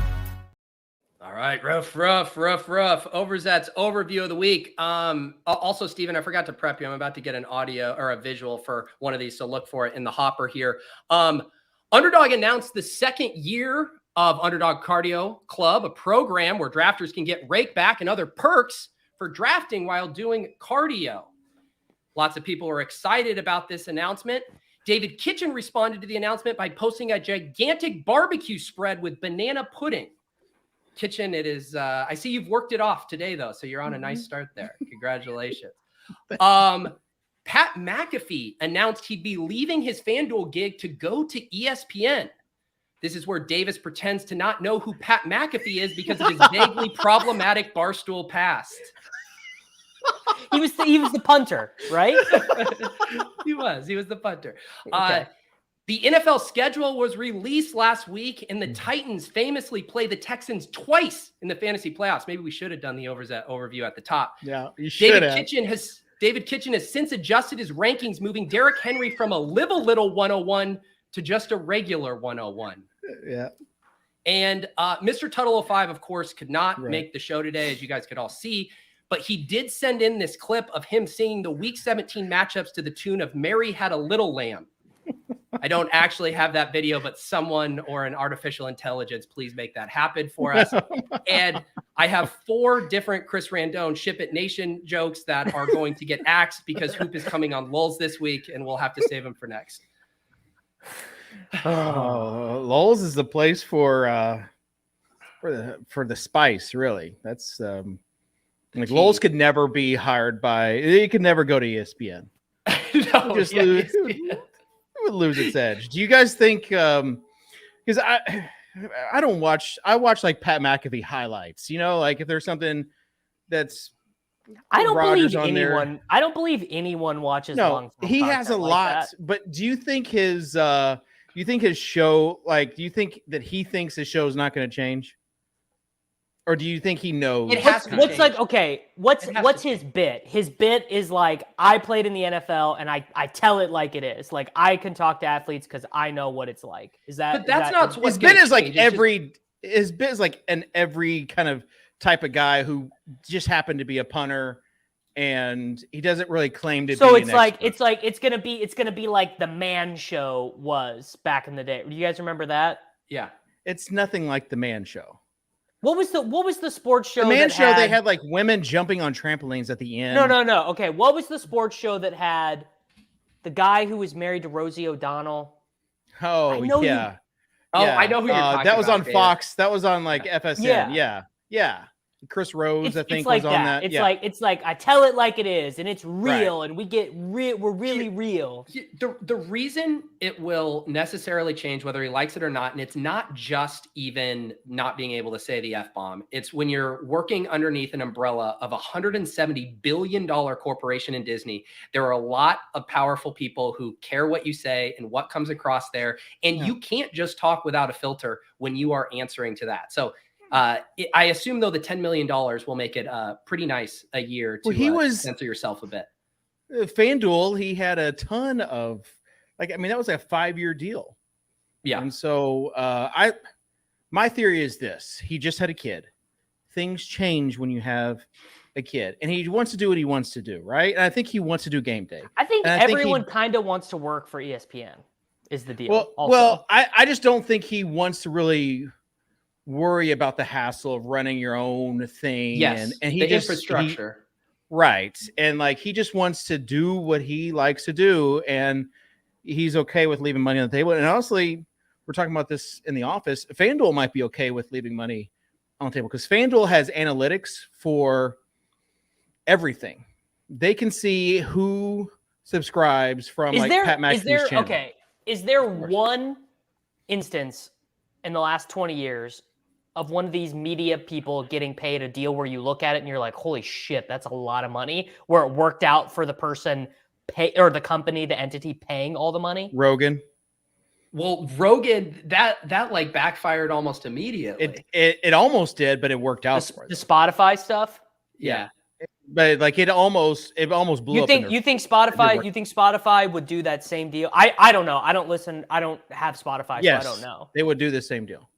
All right, rough. Overzets overview of the week. Also, Steven, I forgot to prep you. I'm about to get an audio or a visual for one of these, so look for it in the hopper here. Underdog announced the second year of Underdog Cardio Club, a program where drafters can get rake back and other perks for drafting while doing cardio. Lots of people are excited about this announcement. David Kitchen responded to the announcement by posting a gigantic barbecue spread with banana pudding. Kitchen, it is, I see you've worked it off today, though, so you're on a nice start there. Congratulations. Pat McAfee announced he'd be leaving his FanDuel gig to go to ESPN. This is where Davis pretends to not know who Pat McAfee is because of his vaguely problematic Barstool past. He was the punter, right? He was the punter. Okay. The NFL schedule was released last week, and the Titans famously play the Texans twice in the fantasy playoffs. Maybe we should have done the overview at the top. Yeah, you should have. David Kitchen has since adjusted his rankings, moving Derrick Henry from a live a little 101 to just a regular 101. Yeah. And Mr. Tuttle 05, of course, could not make the show today, as you guys could all see. But he did send in this clip of him singing the Week 17 matchups to the tune of Mary Had a Little Lamb. I don't actually have that video, but someone or an artificial intelligence, please make that happen for us. And I have 4 different Chris Randone Ship It Nation jokes that are going to get axed because Hoop is coming on Lulz this week, and we'll have to save him for next. Oh, Lulz is the place for for the spice, really. That's like Lowe's could never be hired by. It could never go to ESPN. No, Just yeah, lose. ESPN. It would lose its edge. Do you guys think? Because I don't watch. I watch like Pat McAfee highlights. You know, like if there's something that's. I don't Rodgers believe on there. anyone. I don't believe anyone watches. No, long-form he has a content like lot. that. But do you think his? You think his show? Like, do you think that he thinks his show is not going to change? Or do you think he knows? It has to What's change. like okay? What's It has what's to his bit? His bit is like I played in the NFL and I tell it like it is. Like I can talk to athletes because I know what it's like. Is that? But that's not His what's bit gonna is like change. It's just- his bit is like every kind of type of guy who just happened to be a punter, and he doesn't really claim to. So be it's an like expert. it's gonna be like the Man Show was back in the day. Do you guys remember that? Yeah. It's nothing like the Man Show. What was the sports show? The Man that Show, they had like women jumping on trampolines at the end. No. Okay, what was the sports show that had the guy who was married to Rosie O'Donnell? Oh I know yeah. Oh, Yeah. I know who you're talking that was about, on Dave. Fox. That was on like FSN. Yeah. Yeah. Chris Rose, I think, like was on that. It's yeah. it's like I tell it like it is, and it's Right. real, and we get real. We're really real. The reason it will necessarily change whether he likes it or not, and it's not just even not being able to say the F-bomb. It's when you're working underneath an umbrella of $170 billion corporation in Disney. There are a lot of powerful people who care what you say and what comes across there. And you can't just talk without a filter when you are answering to that. So I assume, though, the $10 million will make it pretty nice a year to censor yourself a bit. FanDuel, he had a ton of that was a 5-year deal. Yeah. And so my theory is this: he just had a kid. Things change when you have a kid, and he wants to do what he wants to do, right? And I think he wants to do game day. I think And I think everyone kind of wants to work for ESPN. Is the deal? Well, also. I just don't think he wants to really worry about the hassle of running your own thing. Yes, and he the just infrastructure. Right. And like he just wants to do what he likes to do, and he's okay with leaving money on the table. And honestly, we're talking about this in the office. FanDuel might be okay with leaving money on the table because FanDuel has analytics for everything. They can see who subscribes from Pat McAfee's channel. Okay. Is there one instance in the last 20 years of one of these media people getting paid a deal where you look at it and you're like, holy shit, that's a lot of money, where it worked out for the person or the company, the entity paying all the money? Rogan. Well, Rogan, that like backfired almost immediately. It almost did, but it worked out for the Spotify stuff. Yeah. But like it almost blew You up. think Spotify would do that same deal? I don't know. I don't listen. I don't have Spotify, Yes, so I don't know. They would do the same deal.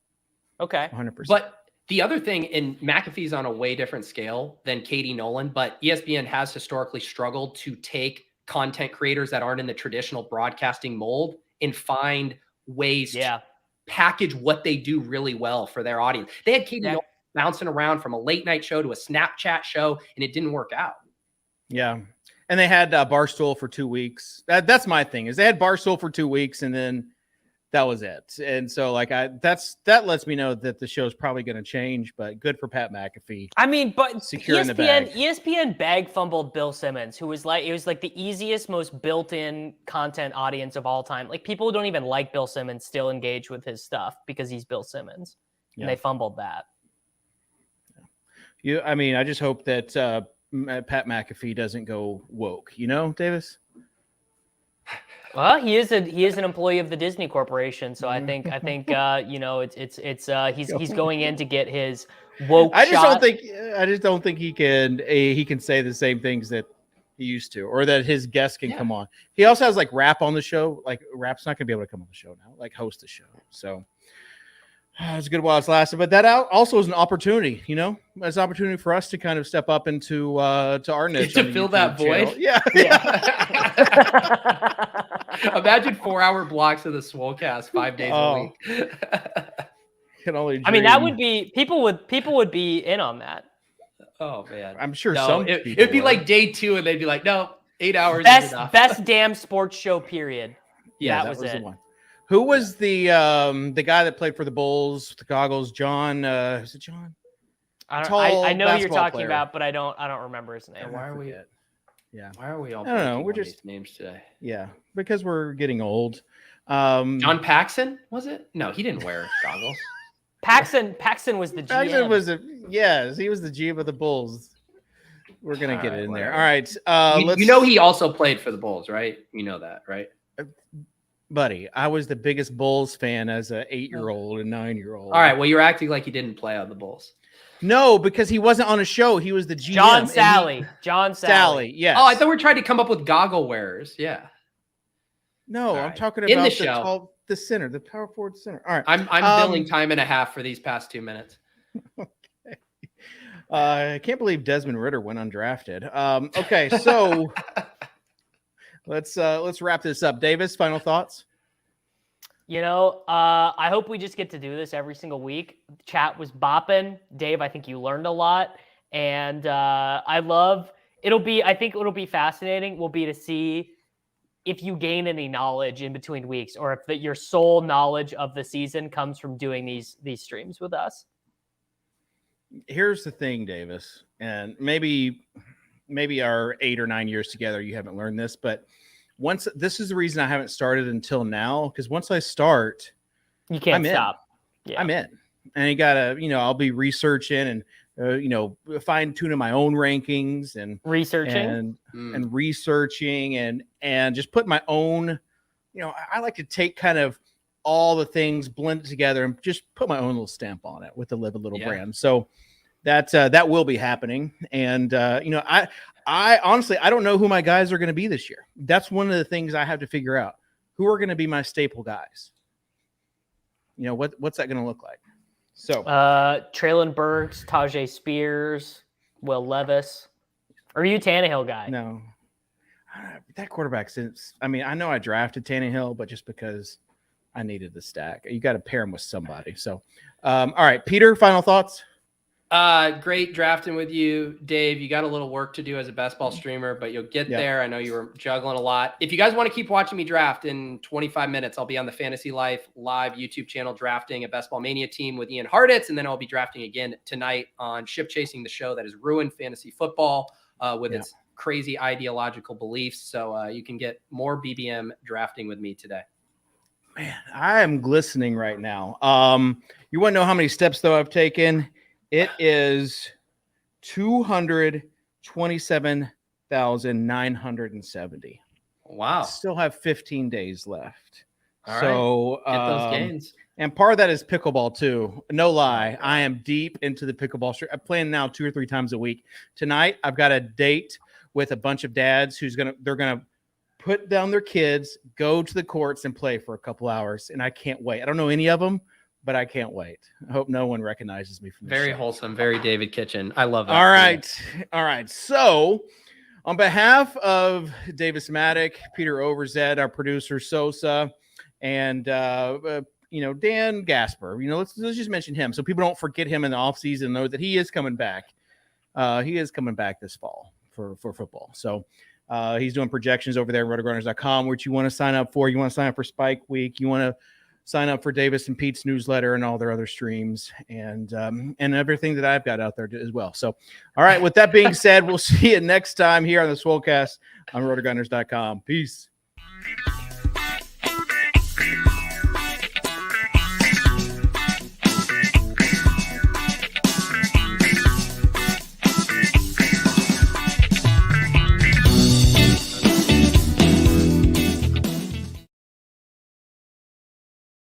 Okay. 100%. But the other thing, and McAfee's on a way different scale than Katie Nolan, but ESPN has historically struggled to take content creators that aren't in the traditional broadcasting mold and find ways to package what they do really well for their audience. They had Katie Nolan bouncing around from a late night show to a Snapchat show, and it didn't work out. Yeah. And they had Barstool for 2 weeks. That's my thing, is they had Barstool for 2 weeks, and then that was it. And so that lets me know that the show's probably going to change, but good for Pat McAfee. I mean, but securing the bag. ESPN bag fumbled Bill Simmons, who was like, it was like the easiest, most built-in content audience of all time. Like people who don't even like Bill Simmons still engage with his stuff because he's Bill Simmons, and they fumbled that. I just hope that Pat McAfee doesn't go woke, Davis? Well, he is an employee of the Disney Corporation, so I think he's going in to get his woke. I just don't think he can say the same things that he used to, or that his guests can come on. He also has Rap on the show. Rap's not gonna be able to come on the show now, host the show. So it's good while it's lasted, but that also is an opportunity. It's an opportunity for us to kind of step up into to our niche to fill that void. Yeah. Imagine 4-hour blocks of the Swolecast 5 days a week. Can only dream. I mean, that would be people would be in on that. Oh man, I'm sure it'd be like day 2, and they'd be like, no, 8 hours. Best damn sports show. Period. Yeah, that was it. The one. Who was the guy that played for the Bulls with the goggles? John, is it John? I Tall know who you're basketball talking player. about, but I don't remember his name. Why are we? Forget. Yeah. Why are we all? I don't know, blanking we're on just- these names today. Yeah, because we're getting old. John Paxson, was it? No, he didn't wear goggles. Paxson was the GM. Paxson was he was the GM of the Bulls. We're gonna All get right, it in there. whatever. All right. You know he also played for the Bulls, right? You know that, right? buddy, I was the biggest Bulls fan as a 8-year-old and 9-year-old. All right. Well, you're acting like you didn't play on the Bulls. No, because he wasn't on a show. He was the GM. John Sally. John Sally. Yes. Oh, I thought we were trying to come up with goggle wearers. Yeah. No, I'm right. talking In about the show. the center, the power forward center. All right. I'm billing time and a half for these past 2 minutes. I can't believe Desmond Ritter went undrafted. Okay, so let's wrap this up. Davis, final thoughts? You know, I hope we just get to do this every single week. Chat was bopping. Dave, I think you learned a lot. And I think it'll be fascinating will be to see if you gain any knowledge in between weeks, or if your sole knowledge of the season comes from doing these streams with us. Here's the thing, Davis, and maybe our 8 or 9 years together, you haven't learned this, but this is the reason I haven't started until now, because once I start, you can't I'm stop. Yeah. I'm in, and you gotta, I'll be researching and fine tuning my own rankings and researching and researching and just put my own, I like to take kind of all the things, blend it together, and just put my own little stamp on it with the Live a Little brand. So that will be happening. And I honestly, I don't know who my guys are going to be this year. That's one of the things I have to figure out. Who are going to be my staple guys? What's that going to look like? So Traylon Burks, Tajay Spears, Will Levis. Are you a Tannehill guy? No. That quarterback, I know I drafted Tannehill, but just because I needed the stack. You got to pair him with somebody. So, all right, Peter, final thoughts? Great drafting with you, Dave. You got a little work to do as a best ball streamer, but you'll get there. I know you were juggling a lot. If you guys want to keep watching me draft, in 25 minutes, I'll be on the Fantasy Life live YouTube channel drafting a Best Ball Mania team with Ian Harditz, and then I'll be drafting again tonight on Ship Chasing, the show that has ruined fantasy football with its crazy ideological beliefs. So you can get more BBM drafting with me today. Man, I am glistening right now. You want to know how many steps, though, I've taken? It is 227,970. Wow. Still have 15 days left. All right. So get those gains. And part of that is pickleball too. No lie. I am deep into the pickleball. I'm playing now 2 or 3 times a week. Tonight, I've got a date with a bunch of dads they're going to put down their kids, go to the courts and play for a couple hours. And I can't wait. I don't know any of them, but I can't wait. I hope no one recognizes me from this Very show. wholesome, very David Kitchen. I love that. All right. All right. So on behalf of Davis Maddock, Peter Overzet, our producer Sosa, and Dan Gasper, let's just mention him so people don't forget him in the offseason and know that he is coming back. He is coming back this fall for football. So he's doing projections over there at RotoGrinders.com, which you want to sign up for. You want to sign up for Spike Week. You want to sign up for Davis and Pete's newsletter and all their other streams and everything that I've got out there as well. So, all right, with that being said, we'll see you next time here on the Swolecast on RotoGrinders.com. Peace.